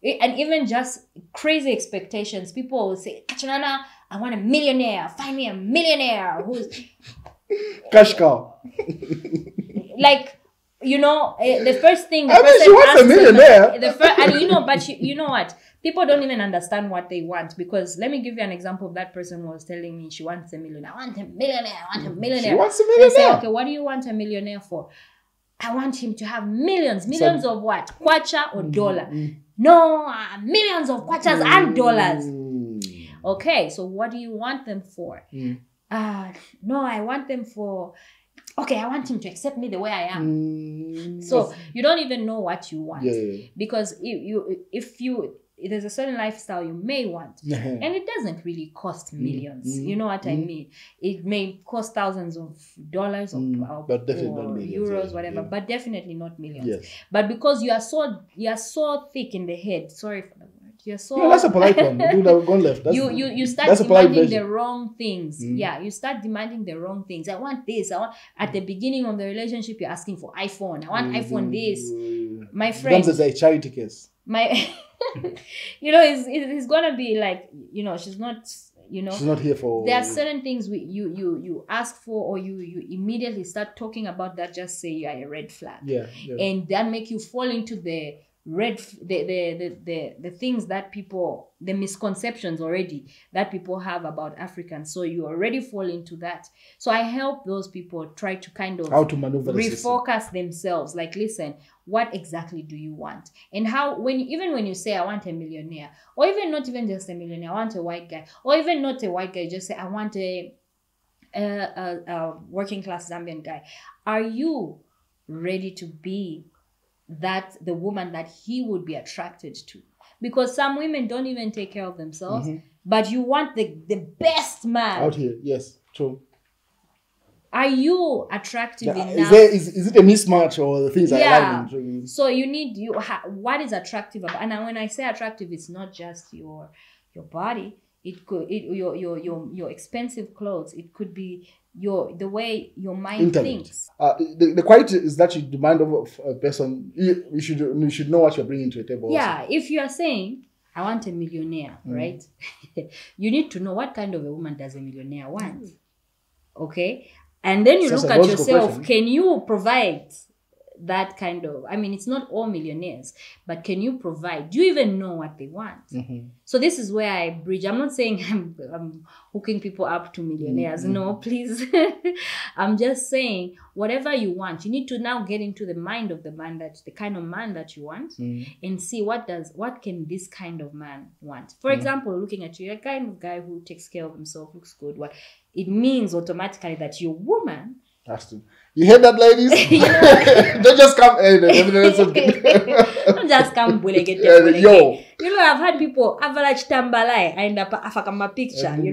and even just crazy expectations. People will say, Kachanana, I want a millionaire. Find me a millionaire who's cash cow. Like, the first thing the person she wants a millionaire. But you know what? People don't even understand what they want, because let me give you an example of that person who was telling me she wants a millionaire. I want a millionaire. I want a millionaire. She wants a millionaire. They say, okay, what do you want a millionaire for? I want him to have millions of what? Kwacha or dollar? No, millions of kwachas and dollars. Okay, so what do you want them for? No, I want them for... Okay, I want him to accept me the way I am. So you don't even know what you want. Because if there's a certain lifestyle you may want, and it doesn't really cost millions. You know what I mean? It may cost thousands of dollars or but definitely not millions, euros, whatever, but definitely not millions. Yes. But because you are so thick in the head, sorry for the word. You're so... No, that's a polite one. Go left. You start demanding the wrong things. Yeah, you start demanding the wrong things. I want this. At the beginning of the relationship, you're asking for iPhone. I want iPhone this. My friend... Becomes a charity case. my it's gonna be like, she's not, she's not here for. There are certain things you ask for, or you immediately start talking about that, just say you are a red flag. Yeah. And that make you fall into the the things that people, the misconceptions already that people have about Africans. So you already fall into that. So I help those people try to kind of how to maneuver refocus themselves. Like, listen, what exactly do you want? And how, when you say I want a millionaire, or even not even just a millionaire, I want a white guy, or even not a white guy, just say I want a working class Zambian guy. Are you ready to be the woman that he would be attracted to? Because some women don't even take care of themselves, but you want the best man out here. Yes, true. Are you attractive enough? Is it a mismatch, or the things are aligning? So you need what is attractive about, and when I say attractive, it's not just your body. It could your expensive clothes. It could be the way your mind thinks. The quality is that you demand of a person. You should know what you're bringing to the table. Yeah, also. if you are saying I want a millionaire, right? You need to know what kind of a woman does a millionaire want. Okay, and then you look at yourself. Question. Can you provide that kind of? I mean, it's not all millionaires, but can you provide? Do you even know what they want? So this is where I bridge. I'm not saying I'm hooking people up to millionaires. No, please. I'm just saying whatever you want, you need to now get into the mind of the man, the kind of man that you want, and see what can this kind of man want. For example, looking at you, a kind of guy who takes care of himself, looks good. What it means automatically that your woman. You hear that, ladies? Don't just come. Don't just come. Yo. I've had people average tambalai and afakama picture, and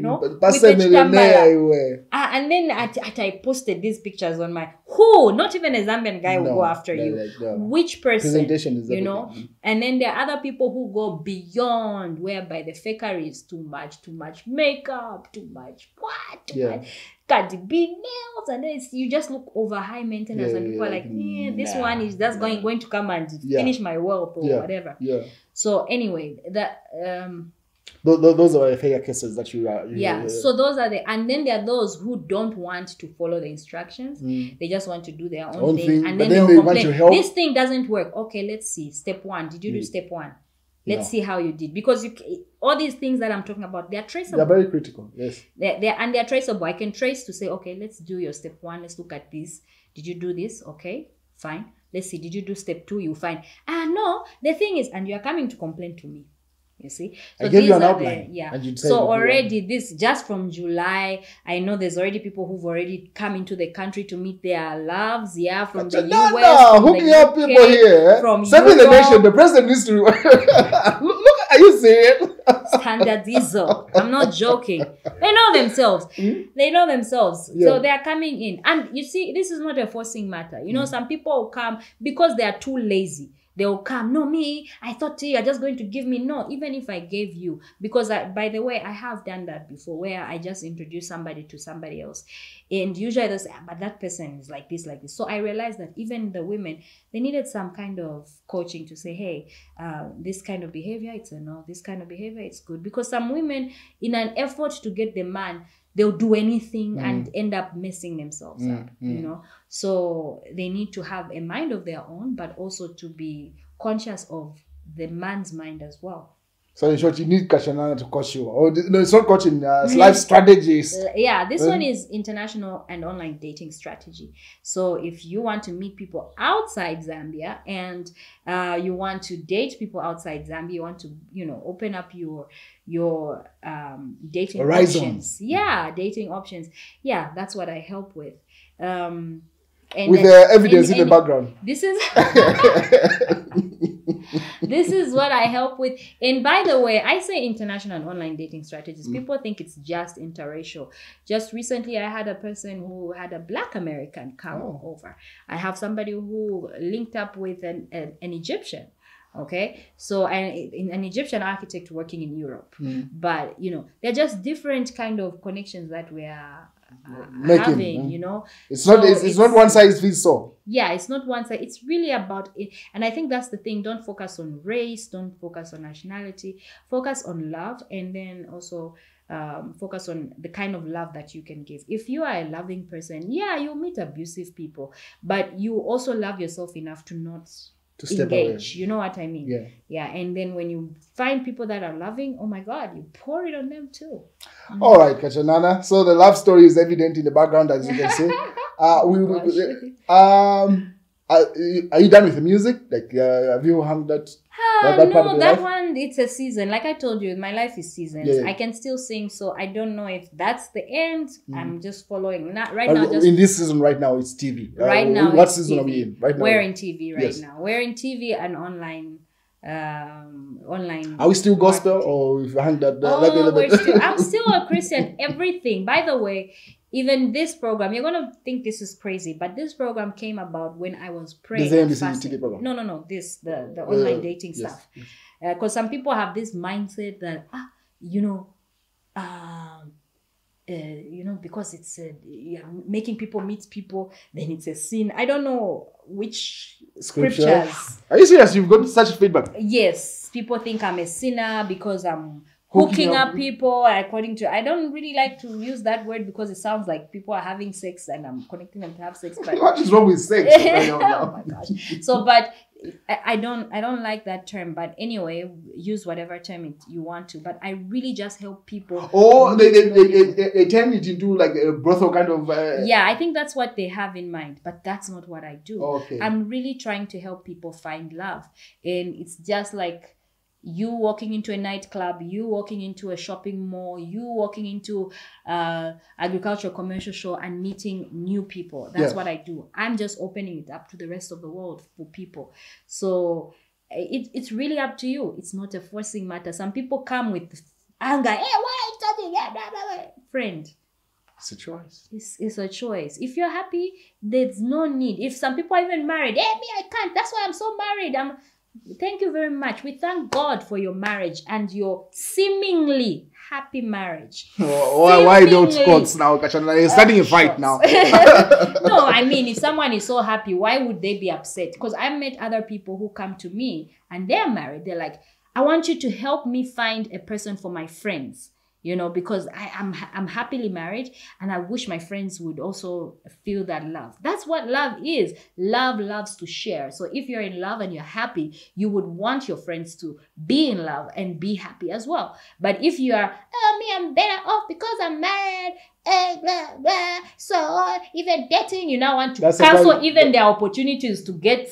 then I posted these pictures on my not even a Zambian guy will go after you. No. Which person? Presentation is and then there are other people who go beyond, whereby the fakery is too much makeup, too much Cardi B nails, and then you just look over high maintenance, and people are like, this one is just going to come and finish my wealth or whatever. Yeah. So anyway, that those are the failure cases that you are. So those are and then there are those who don't want to follow the instructions. They just want to do their own thing, and then they'll complain. This thing doesn't work. Okay, let's see. Step 1. Did you do step 1? Let's see how you did, because all these things that I'm talking about, they're traceable. They're very critical. Yes. They're traceable. I can trace to say, okay, let's do your step 1. Let's look at this. Did you do this? Okay, fine. Let's see. Did you do step 2? You find. No. The thing is, and you are coming to complain to me. You see, so I gave you an outline. So already this, just from July, I know there's already people who've already come into the country to meet their loves. Yeah, from the US. Hooking up people here. From Serving the nation. The president needs to. Look, are you serious? Standard diesel. I'm not joking. They know themselves. They know themselves. So they are coming in, and you see, this is not a forcing matter. Some people will come because they are too lazy. They will come. No, me, I thought you are just going to give me. No, even if I gave you, because by the way, I have done that before, where I just introduce somebody to somebody else. And usually they say, but that person is like this, like this. So I realized that even the women, they needed some kind of coaching to say, hey, this kind of behavior, it's a no. This kind of behavior, it's good. Because some women, in an effort to get the man, they'll do anything and end up messing themselves up, So they need to have a mind of their own, but also to be conscious of the man's mind as well. So in short, you need Chainama to coach you. Or no, it's not coaching, it's life strategies. This one is international and online dating strategy. So if you want to meet people outside Zambia, and you want to date people outside Zambia, you want to, open up your dating options. Dating options. Yeah, that's what I help with. And with evidence in the background. This is this is what I help with. And by the way, I say international and online dating strategies. People think it's just interracial. Just recently, I had a person who had a Black American come over. I have somebody who linked up with an Egyptian. Okay, so an Egyptian architect working in Europe. But they're just different kind of connections that we are having, you know. It's not one size fits all. Yeah, it's not one side. It's really about it. And I think that's the thing. Don't focus on race. Don't focus on nationality. Focus on love, and then also focus on the kind of love that you can give. If you are a loving person, yeah, you'll meet abusive people, but you also love yourself enough to not engage. You know what I mean? Yeah. Yeah. And then when you find people that are loving, oh my God, you pour it on them too. All right, Kachanana. So the love story is evident in the background, as you can see. Are you done with the music? Like, have you hung that? That one, it's a season. Like I told you, my life is seasons. Yeah. I can still sing, so I don't know if that's the end. I'm just following. Not right now. now. Just in this season, right now, it's TV. Right now, what season are we in? Right now, we're in TV. Right now, we're in TV and online. Online. Are we still gospel, or if you hang that? I'm still a Christian. Everything. By the way, even this program, you're gonna think this is crazy, but this program came about when I was praying. The TV program. No. The online dating stuff. Because some people have this mindset that because it's making people meet people, then it's a sin. I don't know which scriptures. Are you serious? You've got such feedback? Yes, people think I'm a sinner because I'm hooking up people. According to, I don't really like to use that word because it sounds like people are having sex and I'm connecting them to have sex. But what is wrong with sex? Oh my gosh! So, but I don't like that term. But anyway, use whatever term you want to. But I really just help people. Oh, they turn it into like a brothel kind of. Yeah, I think that's what they have in mind. But that's not what I do. Okay. I'm really trying to help people find love, and it's just like you walking into a nightclub, you walking into a shopping mall, you walking into agricultural commercial show and meeting new people. That's what I do. I'm just opening it up to the rest of the world for people. So it's really up to you. It's not a forcing matter. Some people come with anger. Hey, why are you talking? Friend. It's a choice. It's a choice. If you're happy, there's no need. If some people are even married, hey, me, I can't. That's why I'm so married. Thank you very much. We thank God for your marriage and your seemingly happy marriage. Why don't quotes now, Kachana? You're starting a fight now. No, I mean, if someone is so happy, why would they be upset? Because I met other people who come to me and they're married. They're like, I want you to help me find a person for my friends. You know, because I'm happily married and I wish my friends would also feel that love. That's what love is. Love loves to share. So if you're in love and you're happy, you would want your friends to be in love and be happy as well. But if you are, I'm better off because I'm married, blah, blah. So even dating, you now want to cancel even their opportunities to get,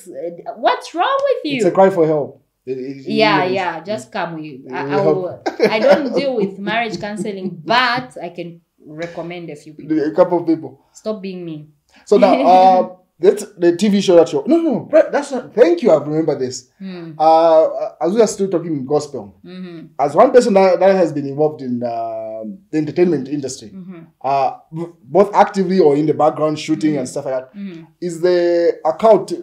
what's wrong with you? It's a cry for help. Just come with. I don't deal with marriage counseling, but I can recommend a few people. A couple of people. Stop being mean. So now, that's the TV show that you. No, that's not. Thank you. I remember this. As we are still talking gospel, as one person that has been involved in the entertainment industry, both actively or in the background shooting and stuff like that, is the account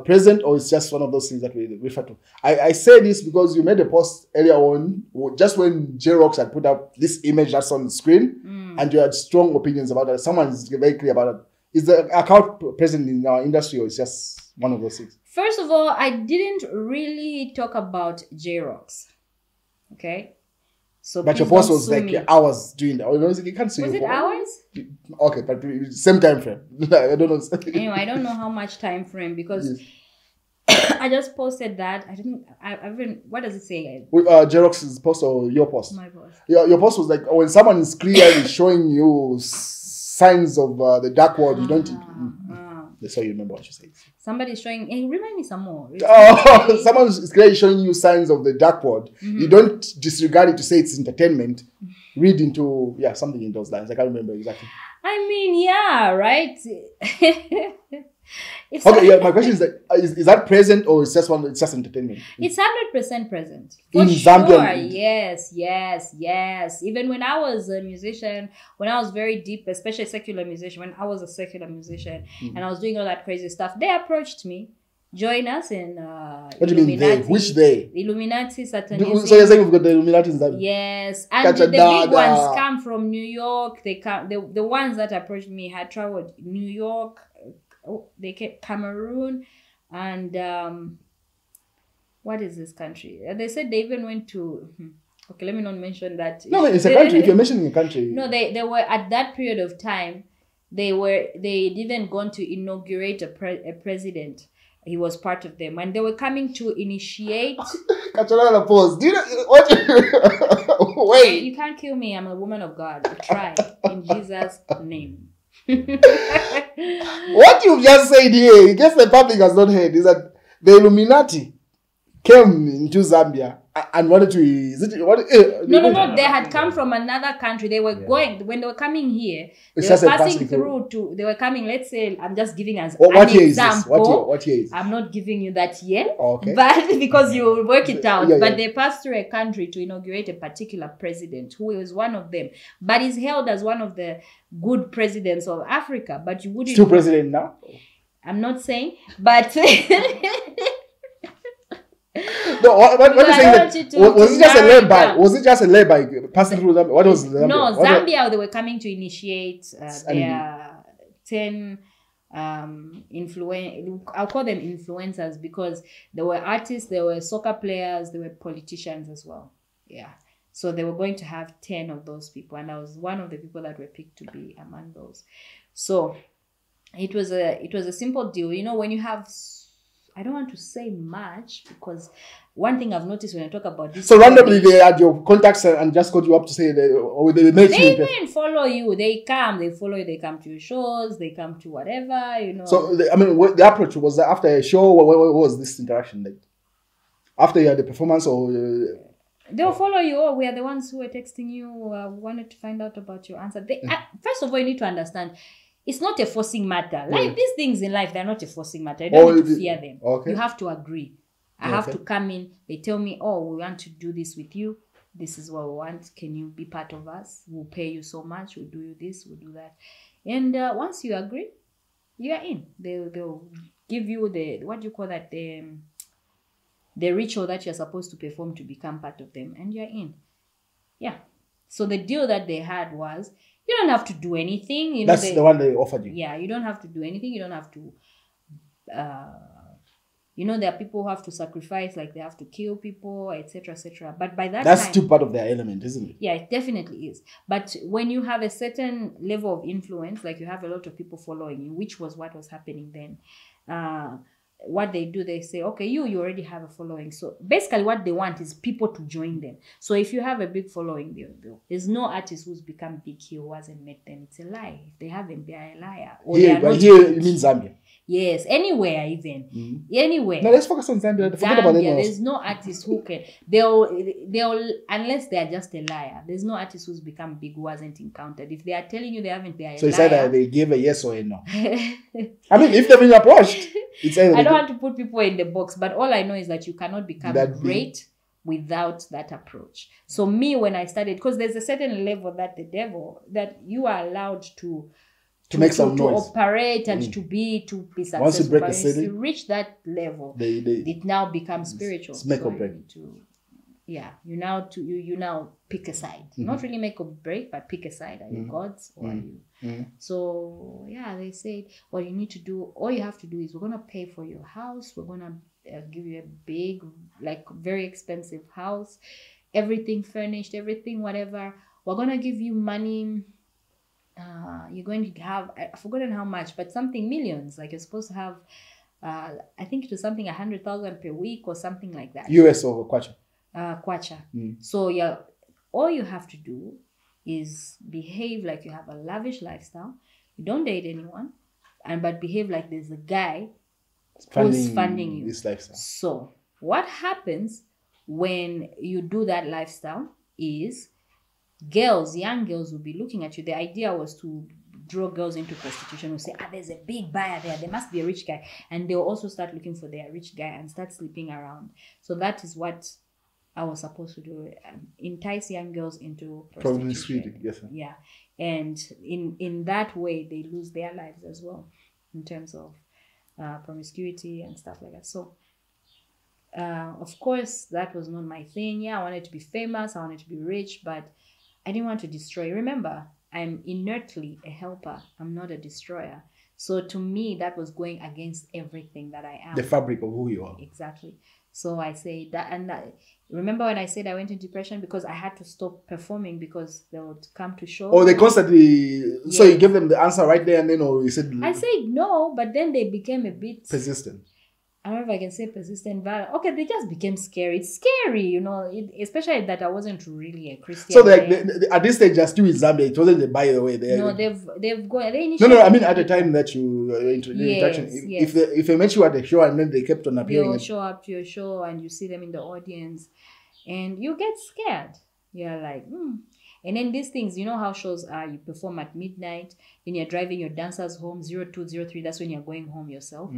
present or it's just one of those things that we refer to? I say this because you made a post earlier on, just when J-Rocks had put up this image that's on the screen, and you had strong opinions about it. Someone is very clear about it. Is the account present in our industry or is just one of those things? First of all, I didn't really talk about J-Rocks. Okay? So but your post was like hours doing that. You can't see. Was it hours? Okay, but same time frame. I don't know. Anyway, I don't know how much time frame because I just posted that. What does it say? J-Rocks' post or your post? My post. Your post was like when someone is clearly showing you signs of the dark world, you don't. That's how you remember what you said. Somebody's showing. Hey, remind me some more. Someone is clearly showing you signs of the dark world. You don't disregard it to say it's entertainment. Read into something in those lines. I can't remember exactly. I mean, right. My question is that is that present or it's just entertainment? It's 100% present. In Zambia. Yes. Even when I was a musician, when I was very deep, especially secular musician, when I was a secular musician and I was doing all that crazy stuff, they approached me join us in What do you mean they? Which they? Illuminati, Satanism. So you're saying we've got the Illuminati in Zambia? Yes, and the big ones come from New York. They come. The ones that approached me had traveled New York. They came Cameroon, and what is this country? They said they even went to. Okay, let me not mention that. No, it's a country. If you're mentioning a country. No, they were at that period of time. They'd even gone to inaugurate a president. He was part of them, and they were coming to initiate. Pause. Do you know what? Wait. You can't kill me. I'm a woman of God. Try in Jesus' name. What you've just said here, I guess the public has not heard, is that the Illuminati came into Zambia and wanted to. No. They had come from another country. They were going when they were coming here. They were passing through to. They were coming. Let's say I'm just giving as an example. What year is this? I'm not giving you that yet, okay. But because you will work it out. But they passed through a country to inaugurate a particular president who is one of them, but is held as one of the good presidents of Africa. But you wouldn't still president now. I'm not saying, but. No, what you're saying that was it just a lay-by? Was it just a lay-by passing through Zambia? What was Zambia? No, Zambia. They were coming to initiate their 10 I'll call them influencers because there were artists, there were soccer players, there were politicians as well. Yeah. So they were going to have 10 of those people, and I was one of the people that were picked to be among those. So it was a simple deal. You know, when you have. I don't want to say much because one thing I've noticed when I talk about this. So randomly they had your contacts and just got you up to say or they make you. They even follow you. They follow you. They come to your shows. They come to whatever, you know. So the approach was after a show. What was this interaction like? After you had the performance or? They'll follow you. Oh, we are the ones who were texting you. Wanted to find out about your answer. First of all, you need to understand. It's not a forcing matter. Like these things in life, they're not a forcing matter. You don't need to fear them. Okay. You have to agree. I have to come in. They tell me, oh, we want to do this with you. This is what we want. Can you be part of us? We'll pay you so much. We'll do you this. We'll do that. And once you agree, you are in. They'll give you the, what do you call that? The ritual that you're supposed to perform to become part of them. And you're in. Yeah. So the deal that they had was, you don't have to do anything. You know, that's the one they offered you. Yeah, you don't have to do anything. You don't have to, there are people who have to sacrifice, like they have to kill people, etc., etc. But by that that's time, still part of their element, isn't it? Yeah, it definitely is. But when you have a certain level of influence, like you have a lot of people following you, which was what was happening then, what they do, they say, okay, you already have a following. So basically what they want is people to join them. So if you have a big following, there's no artist who's become big here who hasn't met them. It's a lie. If they haven't, they are a liar. Or here, but here you mean Zambia? Yes, anywhere even. Mm-hmm. Anywhere. No, let's focus on Zambia. Forget about them. There's no artist who can. They'll unless they're just a liar. There's no artist who's become big who hasn't encountered. If they are telling you they haven't, they are so a it's liar. either they give a yes or a no. I mean, if they've been approached, it's either I don't want to put people in the box, but all I know is that you cannot become great without that approach. So me, when I started, because there's a certain level that that you are allowed to make some noise, to operate and to be successful. Once you break a ceiling, you reach that level, it now becomes spiritual. It's make or break. You now pick a side. Mm-hmm. Not really make or break, but pick a side. Are you gods or are you? Mm-hmm. So they said, what you need to do, all you have to do is we're gonna pay for your house. We're gonna give you a big, like very expensive house, everything furnished, everything whatever. We're gonna give you money. You're going to have, I've forgotten how much, but something millions. Like you're supposed to have, I think it was something 100,000 per week or something like that. US or Kwacha? Kwacha. So all you have to do is behave like you have a lavish lifestyle. You don't date anyone, but behave like there's a guy who's funding you. This lifestyle. So what happens when you do that lifestyle is young girls will be looking at you. The idea was to draw girls into prostitution. Will say, there's a big buyer there. There must be a rich guy. And they'll also start looking for their rich guy and start sleeping around. So that is what I was supposed to do. Entice young girls into prostitution. Probably Sweden, yes. Sir. Yeah. And in that way, they lose their lives as well in terms of promiscuity and stuff like that. So, of course, that was not my thing. Yeah, I wanted to be famous. I wanted to be rich, but I didn't want to destroy. Remember, I'm inertly a helper. I'm not a destroyer. So to me, that was going against everything that I am. The fabric of who you are. Exactly. So I say that, and remember when I said I went into depression because I had to stop performing because they would come to show. Oh, they constantly. Yes. So you gave them the answer right there and then, or you said. I said no, but then they became a bit persistent. I don't know if I can say persistent, but okay, they just became scary. It's scary, you know, especially that I wasn't really a Christian. So at this stage, you're still in Zambia. It wasn't, by the way. No, they've gone. No. I mean, at the time that you were introduction, yes. if they met you at the show and then they kept on appearing, they'll show up to your show and you see them in the audience, and you get scared. You're like, And then these things, you know how shows are. You perform at midnight, then you're driving your dancers home 0203. That's when you're going home yourself.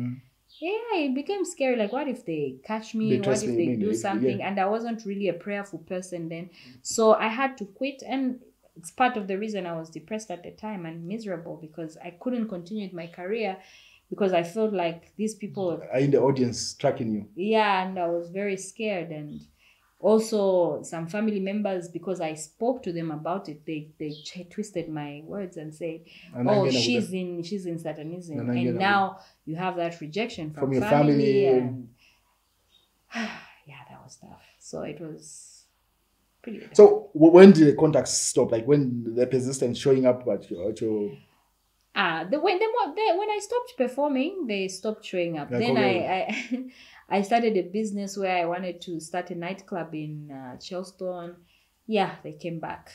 Yeah, it became scary. Like, what if they catch me? What if they do something? And I wasn't really a prayerful person then. So I had to quit. And it's part of the reason I was depressed at the time and miserable because I couldn't continue with my career because I felt like these people are in the audience tracking you. Yeah, and I was very scared. And also some family members, because I spoke to them about it, they twisted my words and said, "Oh, she's in Satanism," and now you have that rejection from your family. And yeah, that was tough. So it was pretty tough. So when did the contacts stop? Like when the persistence showing up at your when I stopped performing, they stopped showing up. Then I started a business where I wanted to start a nightclub in Charleston. Yeah, they came back.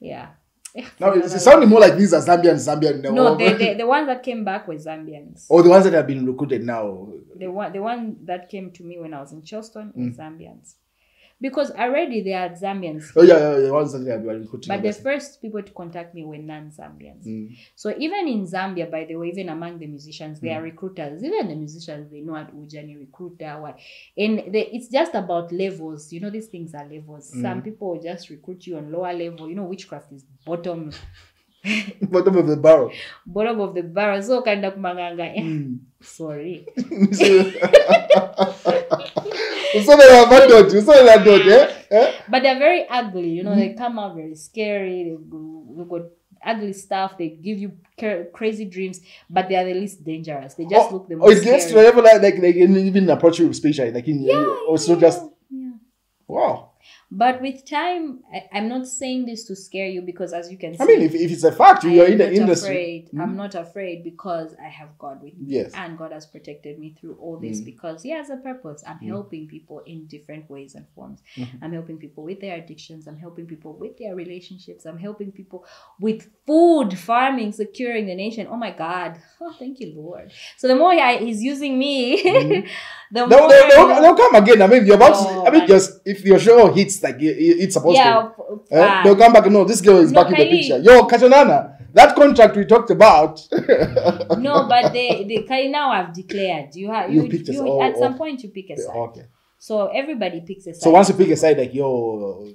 Yeah. Now it's sounding more like these are Zambian. No, the ones that came back were Zambians. Or the ones that have been recruited now. The one that came to me when I was in Charleston was Zambians. Because already they are Zambians. Oh, yeah, the ones that they have been recruited. But the first people to contact me were non-Zambians. So even in Zambia, by the way, even among the musicians, they are recruiters. Even the musicians, they know at Ujani recruiter. What. And it's just about levels. You know, these things are levels. Some people will just recruit you on lower level. You know, witchcraft is bottom. Bottom of the barrel. Bottom of the barrel. So kind of manganga. Sorry. So they abandoned you. So they abandoned, But they're very ugly. You know, they come out very scary. They've got ugly stuff. They give you crazy dreams, but they are the least dangerous. They just look the most it gets to the level like they can even approach you spiritually. Like it's not just. Yeah. Wow. But with time, I'm not saying this to scare you because, as you can see, I mean, if it's a fact, you're in the industry. I'm not afraid because I have God with me. Yes. And God has protected me through all this because He has a purpose. I'm helping people in different ways and forms. I'm helping people with their addictions. I'm helping people with their relationships. I'm helping people with food, farming, securing the nation. Oh my God. Oh, thank you, Lord. So the more He's using me, the more they'll come again. I mean, you're about to, I mean, just if your show hits like it's supposed to, they'll come back. No, this girl is back in the picture. Yo, Kachanana, that contract we talked about. No, but they now have declared you picked at some point you pick a side. Okay. So everybody picks a side. So once you pick a side, like yo.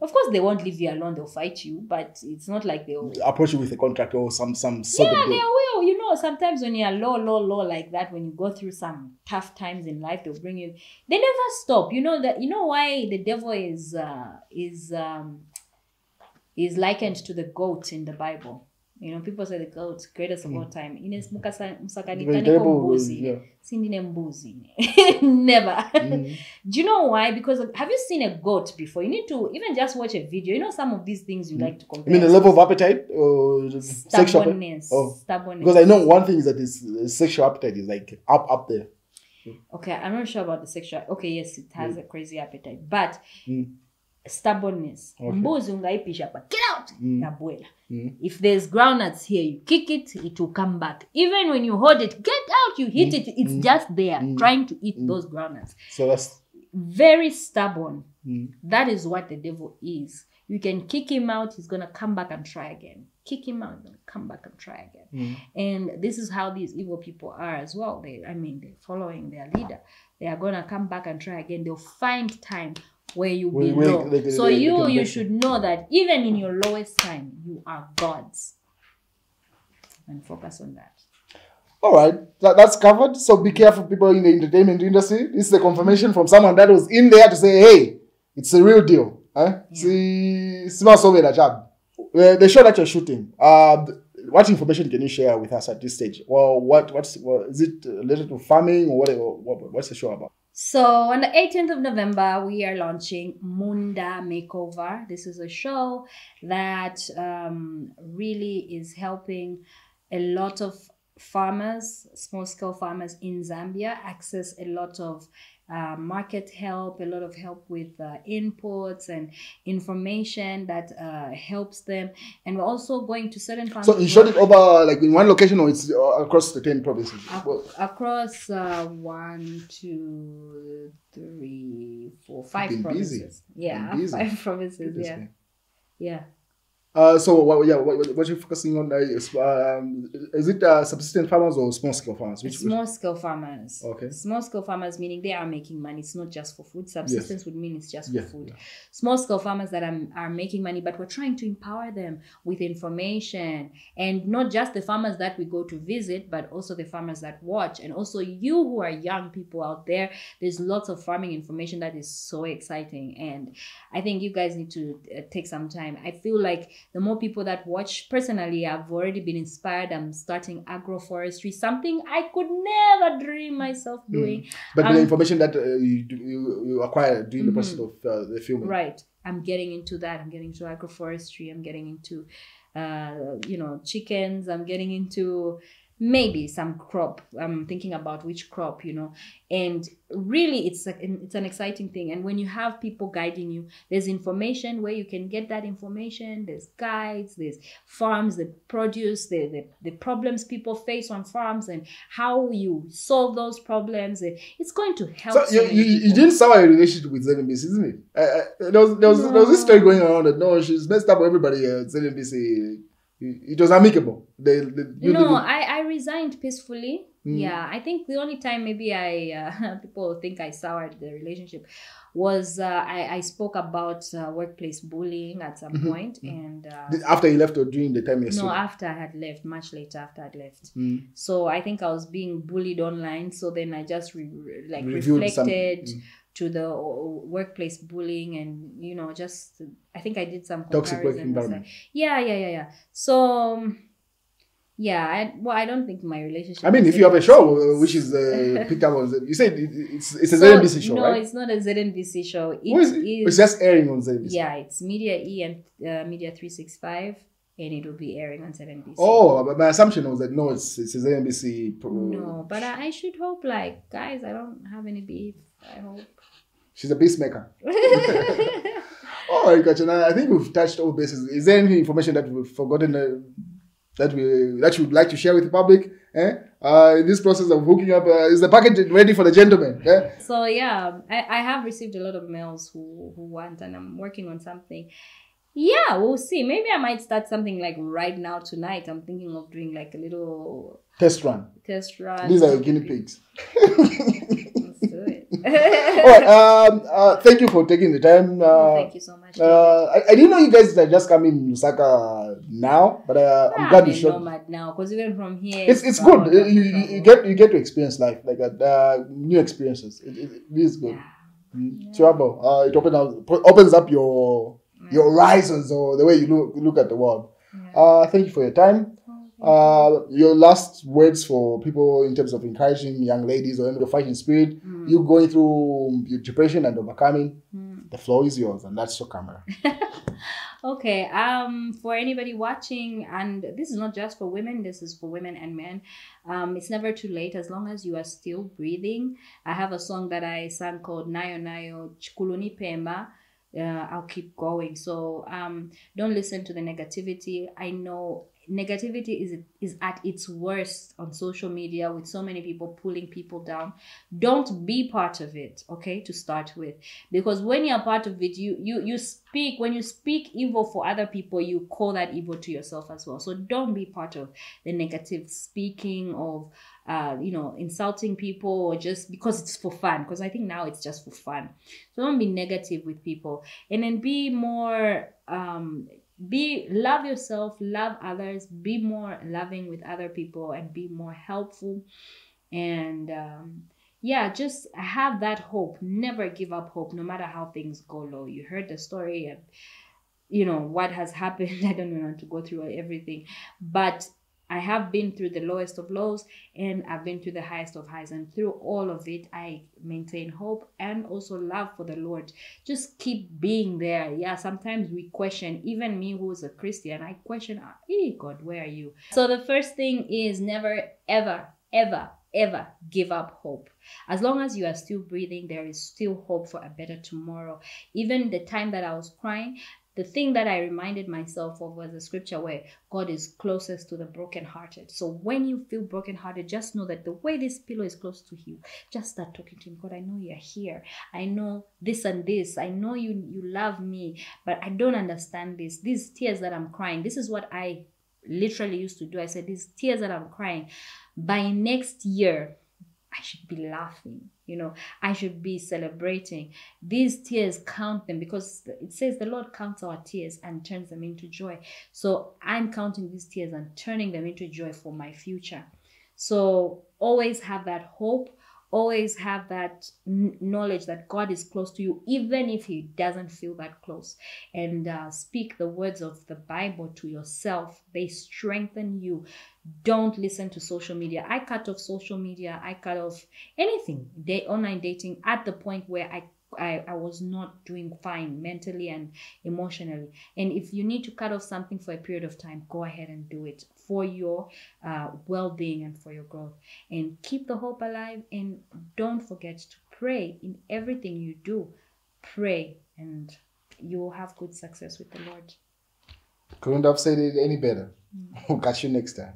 Of course, they won't leave you alone. They'll fight you, but it's not like they'll approach you with a contract or some sort of they will. You know, sometimes when you're low like that, when you go through some tough times in life, they'll bring you. They never stop. You know that. You know why the devil is likened to the goat in the Bible. You know, people say the goat, greatest of all time. Ines Sindine mbuzi. Never. Do you know why? Because have you seen a goat before? You need to even just watch a video. You know, some of these things you like to compare. You mean the level of appetite or stubbornness? Stubbornness. Because I know one thing is that this sexual appetite is like up there. Okay, I'm not sure about the sexual. Okay, yes, it has a crazy appetite, but stubbornness. Mbuzi ungaipisha pa. Get out! Nabuela. If there's groundnuts here, you kick it, it will come back. Even when you hold it, get out, you hit it, it's just there, trying to eat those groundnuts. So that's very stubborn. That is what the devil is. You can kick him out, he's gonna come back and try again. Kick him out, gonna come back and try again. And this is how these evil people are as well. They're following their leader. They are gonna come back and try again. They'll find time where you belong. So you should know that even in your lowest time, you are God's. And focus on that. All right, that's covered. So be careful, people in the entertainment industry. This is a confirmation from someone that was in there to say, hey, it's a real deal. Huh? Yeah. The show that you're shooting, what information can you share with us at this stage? Well, what is it related to farming or whatever? What's the show about? So on the 18th of November, we are launching Munda Makeover. This is a show that really is helping a lot of farmers, small-scale farmers in Zambia, access a lot of market help, a lot of help with inputs and information that helps them. And we're also going to certain farmers. So you shot it over like in one location, or it's across the 10 provinces? Across 1, 2, 3, 4, 5 provinces. Busy. Yeah, 5 provinces. Yeah, yeah. So what you're focusing on is it subsistence farmers or small scale farmers? Small scale farmers. Okay. Small scale farmers meaning they are making money. It's not just for food. Subsistence would mean it's just for food. Yeah. Small scale farmers that are making money, but we're trying to empower them with information, and not just the farmers that we go to visit, but also the farmers that watch, and also you who are young people out there. There's lots of farming information that is so exciting, and I think you guys need to take some time. I feel like the more people that watch, personally, I've already been inspired. I'm starting agroforestry, something I could never dream myself doing. But the information that you acquire during the process of the filming. Right. I'm getting into that. I'm getting into agroforestry. I'm getting into, chickens. I'm getting into maybe some crop. I'm thinking about which crop, and really it's an exciting thing. And when you have people guiding you, there's information where you can get that information. There's guides, there's farms, the produce, the problems people face on farms, and how you solve those problems. It's going to help. So you didn't start a relationship with ZNBC, isn't it? There was this story going around that she's messed up everybody at ZNBC. It was amicable. I resigned peacefully. Yeah, I think the only time maybe people think I soured the relationship was I spoke about workplace bullying at some point, and after you left or during the time you no, after I had left, much later after I'd left. So I think I was being bullied online. So then I just reflected to the workplace bullying, and just I think I did some toxic work environment. Yeah. So I don't think my relationship. I mean, if you have a show which is picked up on, you said it's a ZNBC show, right? No, it's not a ZNBC show. It's just airing on ZNBC. Yeah, it's Media E and Media 365. And it will be airing on ZNBC. Oh, but my assumption was that no, it's a ZNBC. No, but I should hope, guys, I don't have any beef. I hope. She's a peacemaker. All right, Kachana, I think we've touched all bases. Is there any information that we've forgotten that you would like to share with the public? In this process of hooking up, is the package ready for the gentleman? So I have received a lot of mails who want, and I'm working on something. Yeah, we'll see. Maybe I might start something right now tonight. I'm thinking of doing a little test run. These are guinea pigs. Let's do it. All right. Thank you for taking the time. Thank you so much. I didn't know you guys are just coming in Lusaka now, but I'm glad you showed. Nomad now, because even from here, it's good. You get to experience life new experiences. It is good. Trouble. It opens up your horizons or the way you look at the world. Thank you for your time. Your last words for people in terms of encouraging young ladies or the fighting spirit. You going through your depression and overcoming. The floor is yours, and that's your camera. Okay. For anybody watching, and this is not just for women, this is for women and men. It's never too late as long as you are still breathing. I have a song that I sang called Nayo Nayo Chikuluni Pema. I'll keep going. So don't listen to the negativity. I know negativity is at its worst on social media, with so many people pulling people down. Don't be part of it, okay, to start with, because when you're part of it, you speak. When you speak evil for other people, you call that evil to yourself as well. So don't be part of the negative speaking of insulting people, or just because it's for fun, because I think now it's just for fun. So don't be negative with people, and then be more love yourself, love others, be more loving with other people, and be more helpful. And yeah, just have that hope. Never give up hope, no matter how things go low. You heard the story of, what has happened. I don't want to go through everything, but I have been through the lowest of lows, and I've been through the highest of highs, and through all of it I maintain hope and also love for the Lord. Just keep being there. Yeah, sometimes we question, even me who's a Christian, I question, hey God, where are you? So the first thing is never ever give up hope. As long as you are still breathing, there is still hope for a better tomorrow. Even the time that I was crying, the thing that I reminded myself of was a scripture where God is closest to the brokenhearted. So when you feel brokenhearted, just know that the way this pillow is close to you, just start talking to him. God, I know you're here. I know this and this. I know you love me, but I don't understand this. These tears that I'm crying, this is what I literally used to do. I said, these tears that I'm crying, by next year, I should be laughing, I should be celebrating. These tears, count them, because it says the Lord counts our tears and turns them into joy. So I'm counting these tears and turning them into joy for my future. So always have that hope. Always have that knowledge that God is close to you, even if he doesn't feel that close. And speak the words of the Bible to yourself. They strengthen you. Don't listen to social media. I cut off social media. I cut off anything, online dating, at the point where I was not doing fine mentally and emotionally. And if you need to cut off something for a period of time, go ahead and do it for your well-being and for your growth. And keep the hope alive, and don't forget to pray in everything you do. Pray, and you will have good success with the Lord. Couldn't have said it any better. We'll catch you next time.